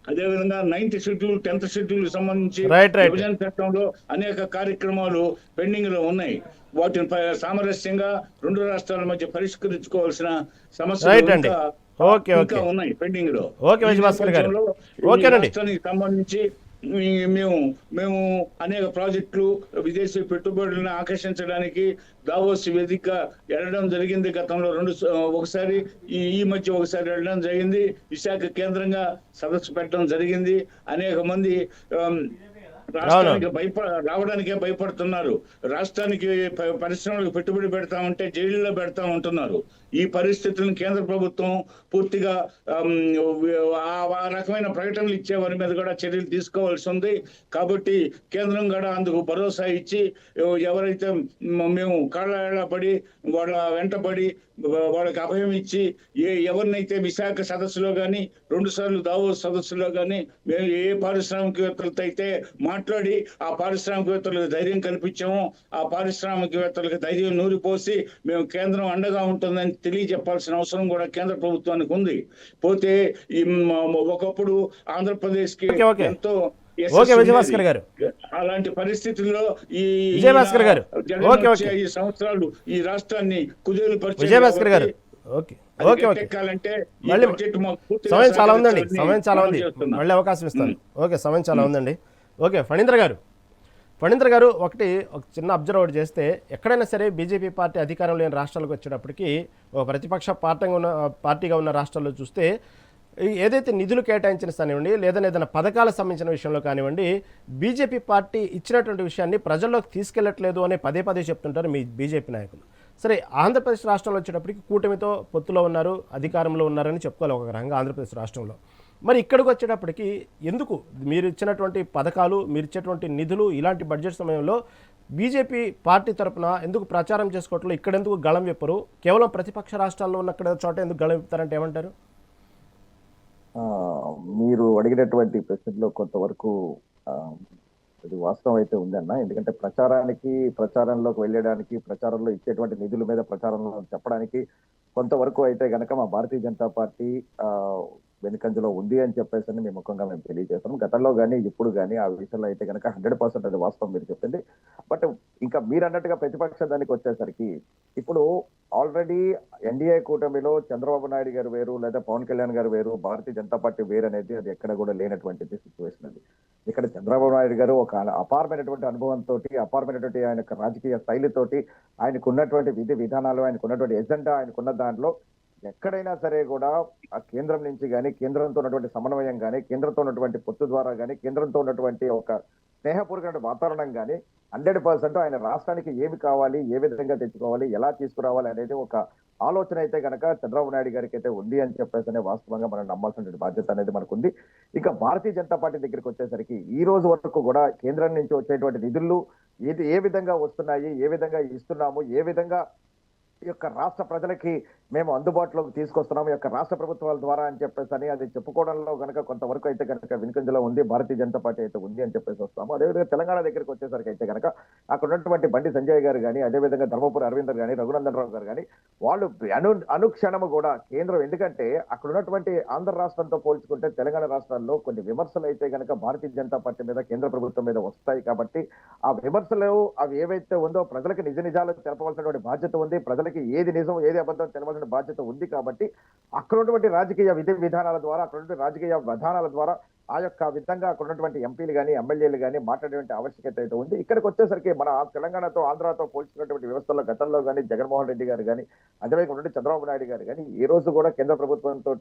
అదేవిధంగా 9th షెడ్యూల్ 10th షెడ్యూల్ సంబంధించి విభజన చట్టంలో అనేక కార్యక్రమాలు పెండింగ్ లో ఉన్నాయి. వాటిని సామరస్యంగా 2 రాష్ట్రాల మధ్య పరిష్కరించుకోవాల్సిన సమస్యలు ఇంకా ఉన్నాయి పెండింగ్ లో. రాష్ట్రానికి సంబంధించి మేము అనేక ప్రాజెక్టులు విదేశీ పెట్టుబడులను ఆకర్షించడానికి దావోస్ వేదిక వెళ్ళడం జరిగింది. గతంలో ఒకసారి ఈ మధ్య ఒకసారి వెళ్ళడం జరిగింది. విశాఖ కేంద్రంగా సదస్సు పెట్టడం జరిగింది. అనేక మంది రాష్ట్రానికి రావడానికే భయపడుతున్నారు. రాష్ట్రానికి పరిశ్రమలకు పెట్టుబడి పెడతామంటే జైలులో పెడతా ఉంటున్నారు. ఈ పరిస్థితులను కేంద్ర ప్రభుత్వం పూర్తిగా ఆ రకమైన ప్రకటనలు ఇచ్చే వారి మీద కూడా చర్యలు తీసుకోవాల్సి ఉంది. కాబట్టి కేంద్రం కూడా అందుకు భరోసా ఇచ్చి ఎవరైతే మేము కాళ్ళ పడి వాళ్ళ వెంటపడి వాళ్ళకి అభయం ఇచ్చి ఎవరినైతే విశాఖ సదస్సులో కానీ 2 సార్లు దావోస్ సదస్సులో కానీ మేము ఏ పారిశ్రామికవేత్తలతో అయితే మాట్లాడి ఆ పారిశ్రామికవేత్తలకు ధైర్యం కల్పించాము, ఆ పారిశ్రామికవేత్తలకు ధైర్యం నూరిపోసి మేము కేంద్రం అండగా ఉంటుందని తెలియజెప్పాల్సిన అవసరం కూడా కేంద్ర ప్రభుత్వానికి ఉంది. పోతే ఒకప్పుడు ఆంధ్రప్రదేశ్ కి ఎంతో విజయభాస్కర్ గారు అలాంటి పరిస్థితుల్లో ఈ విజయభాస్కర్ గారు 5 సంవత్సరాలు ఈ రాష్ట్రాన్ని కుదేలు విజయభాస్కర్ గారు సమయం చాలా ఉందండి, సమయం చాలా ఉంది, మళ్ళీ అవకాశం ఇస్తాను. సమయం చాలా ఉందండి. ఫణీంద్ర గారు ఒక చిన్న అబ్జర్వ్ చేస్తే ఎక్కడైనా సరే బీజేపీ పార్టీ అధికారం లేని రాష్ట్రాలకు వచ్చేటప్పటికి ఒక ప్రతిపక్ష పార్టీగా ఉన్న రాష్ట్రాల్లో చూస్తే ఏదైతే నిధులు కేటాయించిన కానివ్వండి లేదా ఏదైనా పథకాలకు సంబంధించిన విషయంలో కానివ్వండి బీజేపీ పార్టీ ఇచ్చినటువంటి విషయాన్ని ప్రజల్లోకి తీసుకెళ్లట్లేదు అని పదే చెప్తుంటారు మీ బీజేపీ నాయకులు. సరే, ఆంధ్రప్రదేశ్ రాష్ట్రంలో వచ్చేటప్పటికి కూటమితో పొత్తులో ఉన్నారు, అధికారంలో ఉన్నారని చెప్పుకోవాలి ఒక రకంగా ఆంధ్రప్రదేశ్ రాష్ట్రంలో. మరి ఇక్కడికి వచ్చేటప్పటికి ఎందుకు మీరు ఇచ్చినటువంటి పథకాలు, మీరు ఇచ్చేటువంటి నిధులు ఇలాంటి బడ్జెట్ సమయంలో బీజేపీ పార్టీ తరఫున ఎందుకు ప్రచారం చేసుకోవట్లో ఇక్కడ ఎందుకు గళం విప్పరు? కేవలం ప్రతిపక్ష రాష్ట్రాల్లో ఉన్న చోట ఎందుకు గళం విప్పుతారంటే ఏమంటారు? మీరు అడిగినటువంటి ప్రశ్నలో కొంతవరకు ఇది వాస్తవం అయితే ఉందన్న. ఎందుకంటే ప్రచారంలోకి వెళ్ళడానికి, ప్రచారంలో ఇచ్చేటువంటి నిధుల మీద ప్రచారంలో చెప్పడానికి కొంతవరకు అయితే గనక మా భారతీయ జనతా పార్టీ వెనుకంజలో ఉంది అని చెప్పేసి మేము ముఖంగా మేము తెలియజేస్తాం. గతంలో కానీ ఇప్పుడు కానీ ఆ విషయంలో అయితే కనుక 100% అది వాస్తవం మీరు చెప్పింది. బట్ ఇంకా మీరు అన్నట్టుగా ప్రతిపక్ష దానికి వచ్చేసరికి ఇప్పుడు ఆల్రెడీ ఎన్డీఏ కూటమిలో చంద్రబాబు నాయుడు గారు వేరు, లేదా పవన్ కళ్యాణ్ గారు వేరు, భారతీయ జనతా పార్టీ వేరు అనేది అది ఎక్కడ కూడా లేనటువంటి సిచ్యువేషన్ అది. ఇక్కడ చంద్రబాబు నాయుడు గారు ఒక అపారమైనటువంటి అనుభవంతో, అపారమైనటువంటి ఆయన రాజకీయ శైలితోటి, ఆయనకు ఉన్నటువంటి విధి విధానాలు, ఆయనకు ఉన్నటువంటి ఎజెండా, ఆయనకున్న దాంట్లో ఎక్కడైనా సరే కూడా ఆ కేంద్రం నుంచి కానీ, కేంద్రంతో ఉన్నటువంటి సమన్వయం కానీ, కేంద్రంతో ఉన్నటువంటి పొత్తు ద్వారా కానీ, కేంద్రంతో ఉన్నటువంటి ఒక స్నేహపూర్వకమైన వాతావరణం కానీ 100% ఆయన రాష్ట్రానికి ఏమి కావాలి, ఏ విధంగా తెచ్చుకోవాలి, ఎలా తీసుకురావాలి అనేది ఒక ఆలోచన అయితే కనుక చంద్రబాబు నాయుడు గారికి అయితే ఉంది అని చెప్పేసి వాస్తవంగా మనం నమ్మాల్సిన బాధ్యత అనేది మనకు ఉంది. ఇక భారతీయ జనతా పార్టీ దగ్గరికి వచ్చేసరికి ఈ రోజు వరకు కూడా కేంద్రం నుంచి వచ్చేటువంటి నిధులు ఏ విధంగా వస్తున్నాయి, ఏ విధంగా ఇస్తున్నాము, ఏ విధంగా ఈ యొక్క రాష్ట్ర ప్రజలకి మేము అందుబాటులోకి తీసుకొస్తున్నాము ఈ యొక్క రాష్ట్ర ప్రభుత్వాల ద్వారా అని చెప్పేసి అది చెప్పుకోవడంలో కనుక కొంతవరకు అయితే కనుక వెనుకంజలో ఉంది, భారతీయ జనతా పార్టీ అయితే ఉంది అని చెప్పేసి వస్తాము. అదేవిధంగా తెలంగాణ దగ్గరికి వచ్చేసరికి అయితే కనుక అక్కడ ఉన్నటువంటి బండి సంజయ్ గారు కానీ, అదేవిధంగా ధర్మపురి అరవిందర్ కానీ, రఘునందన్ రావు గారు కానీ వాళ్ళు అనుక్షణము కూడా కేంద్రం, ఎందుకంటే అక్కడ ఉన్నటువంటి ఆంధ్ర రాష్ట్రంతో పోల్చుకుంటే తెలంగాణ రాష్ట్రాల్లో కొన్ని విమర్శలు అయితే కనుక భారతీయ జనతా పార్టీ మీద, కేంద్ర ప్రభుత్వం మీద వస్తాయి. కాబట్టి ఆ విమర్శలు అవి ఏవైతే ఉందో ప్రజలకు నిజ నిజాలు తెలపవలసినటువంటి బాధ్యత ఉంది, ప్రజలకి ఏది నిజం ఏది అబద్ధం తెలవాల్సిన బాధ్యత ఉంది. కాబట్టి అక్కడ ఉన్నటువంటి రాజకీయ విధానాల ద్వారా, అక్కడ రాజకీయ విధానాల ద్వారా ఆ యొక్క విధంగా అక్కడ ఉన్నటువంటి ఎంపీలు కానీ ఎమ్మెల్యేలు కానీ మాట్లాడేటువంటి ఆవశ్యకత అయితే ఉంది. ఇక్కడికి వచ్చేసరికి మన తెలంగాణతో ఆంధ్రాతో పోల్చుకున్నటువంటి వ్యవస్థల్లో గతంలో కానీ జగన్మోహన్ రెడ్డి గారు కానీ అదేవిధంగా ఉన్నటువంటి చంద్రబాబు నాయుడు గారు కానీ ఈ రోజు కూడా కేంద్ర ప్రభుత్వంతో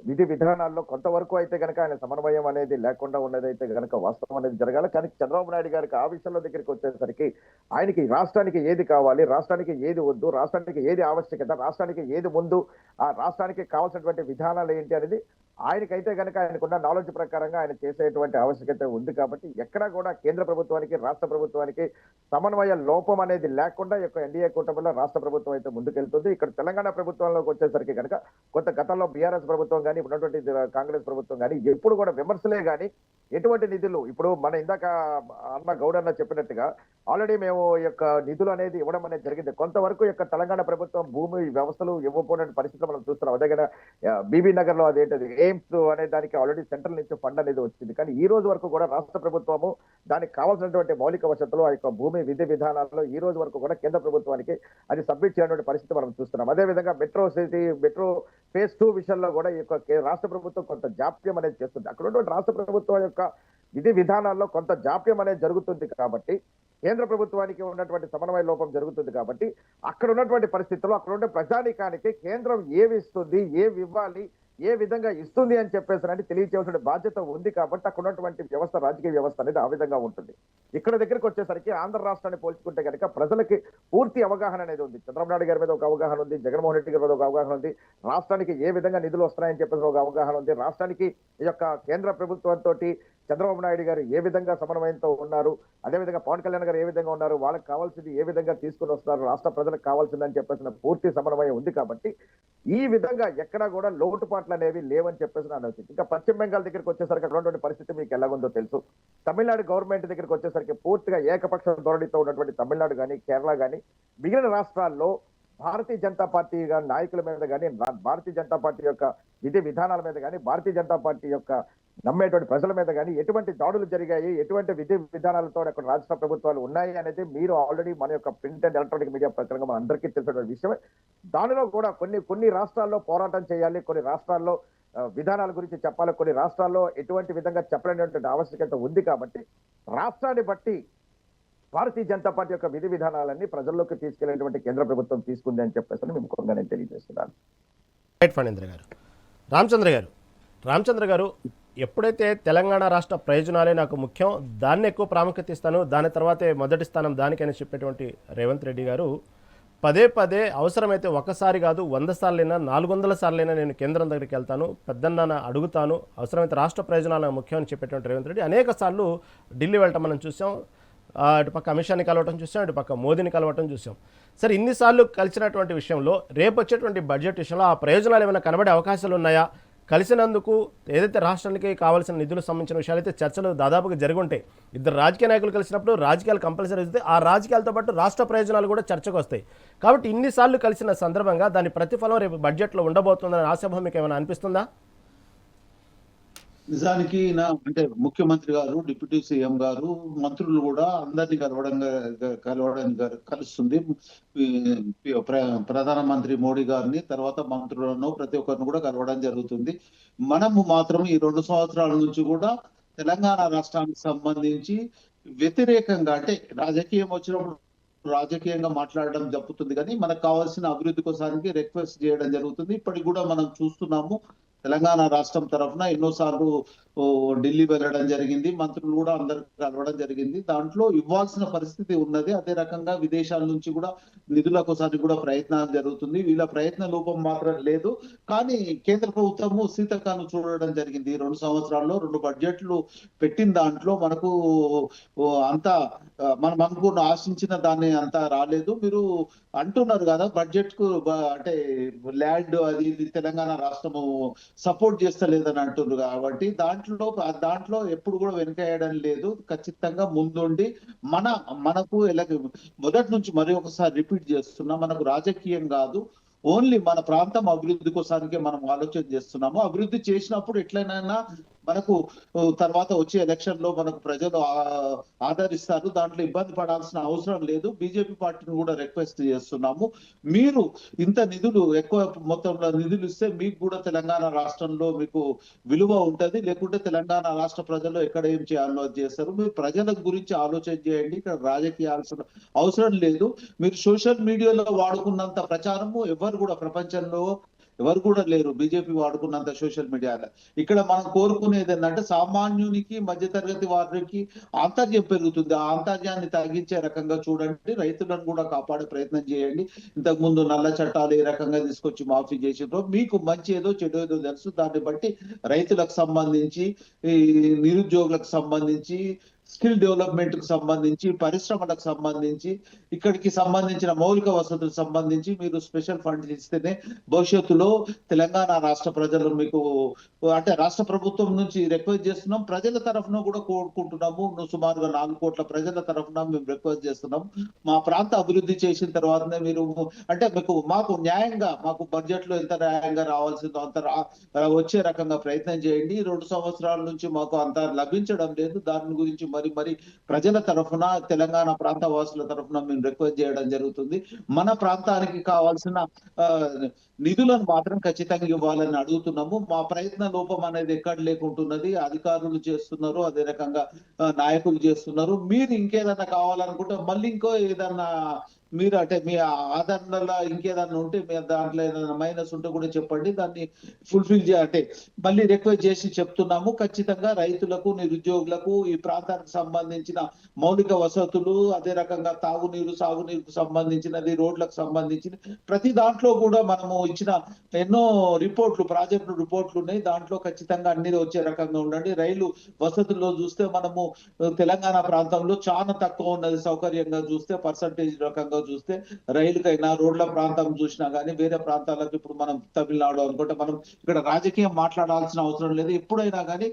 విధి విధానాల్లో కొంతవరకు అయితే కనుక ఆయన సమన్వయం అనేది లేకుండా ఉన్నదైతే కనుక వాస్తవం అనేది జరగాలి. కానీ చంద్రబాబు నాయుడు గారికి ఆ విషయంలో దగ్గరికి వచ్చేసరికి ఆయనకి రాష్ట్రానికి ఏది కావాలి, రాష్ట్రానికి ఏది వద్దు, రాష్ట్రానికి ఏది ఆవశ్యకత, రాష్ట్రానికి ఏది ముందు, ఆ రాష్ట్రానికి కావాల్సినటువంటి విధానాలు ఏంటి అనేది ఆయనకైతే కనుక ఆయనకున్న నాలెడ్జ్ ప్రకారంగా ఆయన చేసేటువంటి ఆవశ్యకత ఉంది. కాబట్టి ఎక్కడా కూడా కేంద్ర ప్రభుత్వానికి రాష్ట్ర ప్రభుత్వానికి సమన్వయ లోపం అనేది లేకుండా ఈ యొక్క ఎన్డీఏ కూటమిలో రాష్ట్ర ప్రభుత్వం అయితే ముందుకెళ్తుంది. ఇక్కడ తెలంగాణ ప్రభుత్వంలోకి వచ్చేసరికి కనుక కొంత గతంలో బీఆర్ఎస్ ప్రభుత్వం కానీ ఉన్నటువంటి కాంగ్రెస్ ప్రభుత్వం కానీ ఎప్పుడు కూడా విమర్శలే కానీ ఎటువంటి నిధులు ఇప్పుడు మన ఇందాక అన్న గౌడన్న చెప్పినట్టుగా ఆల్రెడీ మేము ఈ యొక్క నిధులు అనేది ఇవ్వడం అనేది జరిగింది. కొంతవరకు యొక్క తెలంగాణ ప్రభుత్వం భూమి వ్యవస్థలు ఇవ్వకపోయిన పరిస్థితులు మనం చూస్తున్నాం. అదే కదా బీబీ నగర్ లో అదేంటది ఎయిమ్స్ అనే దానికి ఆల్రెడీ సెంట్రల్ నుంచి ఫండ్ అనేది వచ్చింది. కానీ ఈ రోజు వరకు కూడా రాష్ట్ర ప్రభుత్వము దానికి కావాల్సినటువంటి మౌలిక వసతులు ఆ యొక్క భూమి విధి విధానాల్లో ఈ రోజు వరకు కూడా కేంద్ర ప్రభుత్వానికి అది సబ్మిట్ చేయనటువంటి పరిస్థితి మనం చూస్తున్నాం. అదేవిధంగా మెట్రో ఫేజ్ 2 విషయంలో కూడా ఈ యొక్క రాష్ట్ర ప్రభుత్వం కొంత జాప్యం అనేది చేస్తుంది. అక్కడ ఉన్నటువంటి రాష్ట్ర ప్రభుత్వం యొక్క విధి విధానాల్లో కొంత జాప్యం అనేది జరుగుతుంది. కాబట్టి కేంద్ర ప్రభుత్వానికి ఉన్నటువంటి సమన్వయ లోపం జరుగుతుంది. కాబట్టి అక్కడ ఉన్నటువంటి పరిస్థితుల్లో అక్కడ ఉండే ప్రజానీకానికి కేంద్రం ఏవి ఇస్తుంది, ఏవి ఇవ్వాలి, ఏ విధంగా ఇస్తుంది అని చెప్పేసి తెలియచేయాల్సిన బాధ్యత ఉంది. కాబట్టి అక్కడ ఉన్నటువంటి వ్యవస్థ, రాజకీయ వ్యవస్థ అనేది ఆ విధంగా ఉంటుంది. ఇక్కడ దగ్గరికి వచ్చేసరికి ఆంధ్ర రాష్ట్రాన్ని పోల్చుకుంటే కనుక ప్రజలకి పూర్తి అవగాహన అనేది ఉంది. చంద్రబాబు నాయుడు గారి మీద ఒక అవగాహన ఉంది, జగన్మోహన్ రెడ్డి గారి మీద ఒక అవగాహన ఉంది, రాష్ట్రానికి ఏ విధంగా నిధులు వస్తున్నాయని చెప్పేసి ఒక అవగాహన ఉంది, రాష్ట్రానికి ఈ యొక్క కేంద్ర ప్రభుత్వంతో చంద్రబాబు నాయుడు గారు ఏ విధంగా సమన్వయంతో ఉన్నారు, అదేవిధంగా పవన్ కళ్యాణ్ గారు ఏ విధంగా ఉన్నారు, వాళ్ళకి కావాల్సింది ఏ విధంగా తీసుకుని వస్తున్నారు, రాష్ట్ర ప్రజలకు కావాల్సిందని చెప్పేసిన పూర్తి సమన్వయం ఉంది. కాబట్టి ఈ విధంగా ఎక్కడా కూడా లోటుపాట్లు అనేవి లేవని చెప్పేసి ఆలోచించి ఇంకా పశ్చిమ బెంగాల్ దగ్గరికి వచ్చేసరికి అక్కడ ఉన్నటువంటి పరిస్థితి మీకు ఎలాగుందో తెలుసు. తమిళనాడు గవర్నమెంట్ దగ్గరికి వచ్చేసరికి పూర్తిగా ఏకపక్ష ధోరణితో ఉన్నటువంటి తమిళనాడు కానీ కేరళ కానీ మిగిలిన రాష్ట్రాల్లో భారతీయ జనతా పార్టీ నాయకుల మీద కానీ, భారతీయ జనతా పార్టీ యొక్క విధి విధానాల మీద కానీ, భారతీయ జనతా పార్టీ యొక్క నమ్మేటువంటి ప్రజల మీద కానీ ఎటువంటి దాడులు జరిగాయి, ఎటువంటి విధి విధానాలతో అక్కడ రాష్ట్ర ప్రభుత్వాలు ఉన్నాయి అనేది మీరు ఆల్రెడీ మన యొక్క ప్రింట్ అండ్ ఎలక్ట్రానిక్ మీడియా ప్రకారంగా మన అందరికీ తెలిసినటువంటి విషయమే. దానిలో కూడా కొన్ని రాష్ట్రాల్లో పోరాటం చేయాలి, కొన్ని రాష్ట్రాల్లో విధానాల గురించి చెప్పాలి, కొన్ని రాష్ట్రాల్లో ఎటువంటి విధంగా చెప్పలేనటువంటి ఆవశ్యకత ఉంది. కాబట్టి రాష్ట్రాన్ని బట్టి భారతీయ జనతా పార్టీ యొక్క విధి విధానాలన్నీ ప్రజల్లోకి తీసుకెళ్లేటువంటి కేంద్ర ప్రభుత్వం తీసుకుంది అని చెప్పేసి ముఖ్యంగా నేను తెలియజేస్తున్నాను. రామచంద్ర గారు ఎప్పుడైతే తెలంగాణ రాష్ట్ర ప్రయోజనాలే నాకు ముఖ్యం, దాన్ని ఎక్కువ ప్రాముఖ్యత ఇస్తాను, దాని తర్వాతే మొదటి స్థానం దానికని చెప్పేటువంటి రేవంత్ రెడ్డి గారు పదే అవసరమైతే ఒకసారి కాదు 100 సార్లైనా 400 సార్లైనా నేను కేంద్రం దగ్గరికి వెళ్తాను, పెద్దన్న అడుగుతాను, అవసరమైతే రాష్ట్ర ప్రయోజనాలు ముఖ్యం అని చెప్పేటువంటి రేవంత్ రెడ్డి అనేక సార్లు ఢిల్లీ వెళ్ళటం మనం చూసాం. అటుపక్క అమిత్ షాని కలవటం చూసాం, ఇటుపక్క మోదీని కలవటం చూసాం. సరే, ఇన్నిసార్లు కలిసినటువంటి విషయంలో రేపు వచ్చేటువంటి బడ్జెట్ విషయంలో ఆ ప్రయోజనాలు ఏమైనా కనబడే అవకాశాలు ఉన్నాయా? కలిసినందుకు ఏదైతే రాష్ట్రానికి కావాల్సిన నిధులకు సంబంధించిన విషయాలు అయితే చర్చలు దాదాపుగా జరుగుంటాయి. ఇద్దరు రాజకీయ నాయకులు కలిసినప్పుడు రాజకీయాలు కంపల్సరీ వస్తాయి, ఆ రాజకీయాలతో పాటు రాష్ట్ర ప్రయోజనాలు కూడా చర్చకు వస్తాయి. కాబట్టి ఇన్నిసార్లు కలిసిన సందర్భంగా దాని ప్రతిఫలం రేపు బడ్జెట్లో ఉండబోతుందని ఆశాభావం మీకు ఏమైనా అనిపిస్తుందా? నిజానికి అంటే ముఖ్యమంత్రి గారు, డిప్యూటీ సీఎం గారు, మంత్రులు కూడా అందరినీ కలుస్తుంది. ప్రధానమంత్రి మోడీ గారిని, తర్వాత మంత్రులను, ప్రతి ఒక్కరిని కూడా కలవడం జరుగుతుంది. మనము మాత్రం ఈ 2 సంవత్సరాల నుంచి కూడా తెలంగాణ రాష్ట్రానికి సంబంధించి వ్యతిరేకంగా, అంటే రాజకీయం వచ్చినప్పుడు రాజకీయంగా మాట్లాడడం జరుగుతుంది, కానీ మనకు కావాల్సిన అభివృద్ధి కోసానికి రిక్వెస్ట్ చేయడం జరుగుతుంది. ఇప్పటికి కూడా మనం చూస్తున్నాము, తెలంగాణ రాష్ట్రం తరఫున ఎన్నోసార్లు ఢిల్లీ వెళ్ళడం జరిగింది, మంత్రులు కూడా అందరు కలవడం జరిగింది. దాంట్లో ఇవ్వాల్సిన పరిస్థితి ఉన్నది. అదే రకంగా విదేశాల నుంచి కూడా నిధుల కోసానికి కూడా ప్రయత్నాలు జరుగుతుంది. వీళ్ళ ప్రయత్న లోపం మాత్రం లేదు. కానీ కేంద్ర ప్రభుత్వము శీతకాలను చూడడం జరిగింది. 2 సంవత్సరాల్లో 2 బడ్జెట్లు పెట్టిన దాంట్లో మనకు అంతా మనం అనుకున్న ఆశించిన దాన్ని అంతా రాలేదు. మీరు అంటున్నారు కదా, బడ్జెట్ కు అంటే ల్యాండ్ అది ఇది తెలంగాణ రాష్ట్రము సపోర్ట్ చేస్తలేదని అంటున్నారు. కాబట్టి దాంట్లో ఎప్పుడు కూడా వెనకేయడం లేదు. ఖచ్చితంగా ముందుండి మనకు మొదటి నుంచి మరి ఒకసారి రిపీట్ చేస్తున్నా, మనకు రాజకీయం కాదు, ఓన్లీ మన ప్రాంతం అభివృద్ధి కోసానికే మనం ఆలోచన చేస్తున్నాము. అభివృద్ధి చేసినప్పుడు ఎట్లయినా మనకు తర్వాత వచ్చే ఎలక్షన్ లో మనకు ప్రజలు ఆదరిస్తారు. దాంట్లో ఇబ్బంది పడాల్సిన అవసరం లేదు. బీజేపీ పార్టీని కూడా రిక్వెస్ట్ చేస్తున్నాము, మీరు ఇంత నిధులు ఎక్కువ మొత్తంలో నిధులు ఇస్తే మీకు కూడా తెలంగాణ రాష్ట్రంలో మీకు విలువ ఉంటది. లేకుంటే తెలంగాణ రాష్ట్ర ప్రజలు ఎక్కడ ఏం చేయాలో చేస్తారు. మీరు ప్రజల గురించి ఆలోచన చేయండి. ఇక్కడ రాజకీయాల్సిన అవసరం లేదు. మీరు సోషల్ మీడియాలో వాడుకున్నంత ప్రచారము ఎవరు కూడా ప్రపంచంలో ఎవరు కూడా లేరు బీజేపీ వాడుకున్నంత సోషల్ మీడియాలో. ఇక్కడ మనం కోరుకునేది ఏంటంటే సామాన్యునికి మధ్యతరగతి వారికి ఆంతర్యం పెరుగుతుంది. ఆ ఆంతర్యాన్ని తగ్గించే రకంగా చూడండి. రైతులను కూడా కాపాడే ప్రయత్నం చేయండి. ఇంతకు ముందు నల్ల చట్టాలు ఏ రకంగా తీసుకొచ్చి మాఫీ చేసిండ్రో మీకు మంచి ఏదో చెడు ఏదో తెలుసు. దాన్ని బట్టి రైతులకు సంబంధించి, ఈ నిరుద్యోగులకు సంబంధించి, స్కిల్ డెవలప్మెంట్ కు సంబంధించి, పరిశ్రమలకు సంబంధించి, ఇక్కడికి సంబంధించిన మౌలిక వసతులకు సంబంధించి మీరు స్పెషల్ ఫండ్ ఇస్తేనే భవిష్యత్తులో తెలంగాణ రాష్ట్ర ప్రజలు మీకు అంటే రాష్ట్ర ప్రభుత్వం నుంచి రిక్వెస్ట్ చేస్తున్నాం. ప్రజల తరఫున కూడా కోరుకుంటున్నాము. సుమారుగా 4 కోట్ల ప్రజల తరఫున మేము రిక్వెస్ట్ చేస్తున్నాం. మా ప్రాంత అభివృద్ధి చేసిన తర్వాతనే మీరు అంటే మాకు న్యాయంగా మాకు బడ్జెట్ లో ఎంత న్యాయంగా రావాల్సిందో అంత వచ్చే రకంగా ప్రయత్నం చేయండి. 2 సంవత్సరాల నుంచి మాకు అంత లభించడం లేదు. దాని గురించి మరి ప్రజల తరఫున, తెలంగాణ ప్రాంత వాసుల తరఫున మేము రిక్వెస్ట్ చేయడం జరుగుతుంది. మన ప్రాంతానికి కావాల్సిన నిధులను మాత్రం ఖచ్చితంగా ఇవ్వాలని అడుగుతున్నాము. మా ప్రయత్న లోపం అనేది ఎక్కడ లేకుంటున్నది. అధికారులు చేస్తున్నారు, అదే రకంగా నాయకులు చేస్తున్నారు. మీరు ఇంకేదన్నా కావాలనుకుంటే మళ్ళీ ఇంకో ఏదన్నా మీరు అంటే మీ ఆదరణలో ఇంకేదన్నా ఉంటే మీ దాంట్లో ఏదైనా మైనస్ ఉంటే కూడా చెప్పండి. దాన్ని ఫుల్ఫిల్ అంటే మళ్ళీ రిక్వెస్ట్ చేసి చెప్తున్నాము. ఖచ్చితంగా రైతులకు, నిరుద్యోగులకు, ఈ ప్రాంతానికి సంబంధించిన మౌలిక వసతులు, అదే రకంగా తాగునీరు, సాగునీరుకు సంబంధించినది, రోడ్లకు సంబంధించిన ప్రతి దాంట్లో కూడా మనము ఇచ్చిన ఎన్నో రిపోర్ట్లు, ప్రాజెక్టు రిపోర్ట్లు ఉన్నాయి. దాంట్లో ఖచ్చితంగా అన్ని వచ్చే రకంగా ఉండండి. రైలు వసతుల్లో చూస్తే మనము తెలంగాణ ప్రాంతంలో చాలా తక్కువ ఉన్నది. సౌకర్యంగా చూస్తే పర్సంటేజ్ రకంగా చూస్తే రైలుకైనా, రోడ్ల ప్రాంతం చూసినా గానీ వేరే ప్రాంతాలకు ఇప్పుడు మనం తమిళనాడు అనుకుంటే మనం ఇక్కడ రాజకీయం మాట్లాడాల్సిన అవసరం లేదు. ఎప్పుడైనా కానీ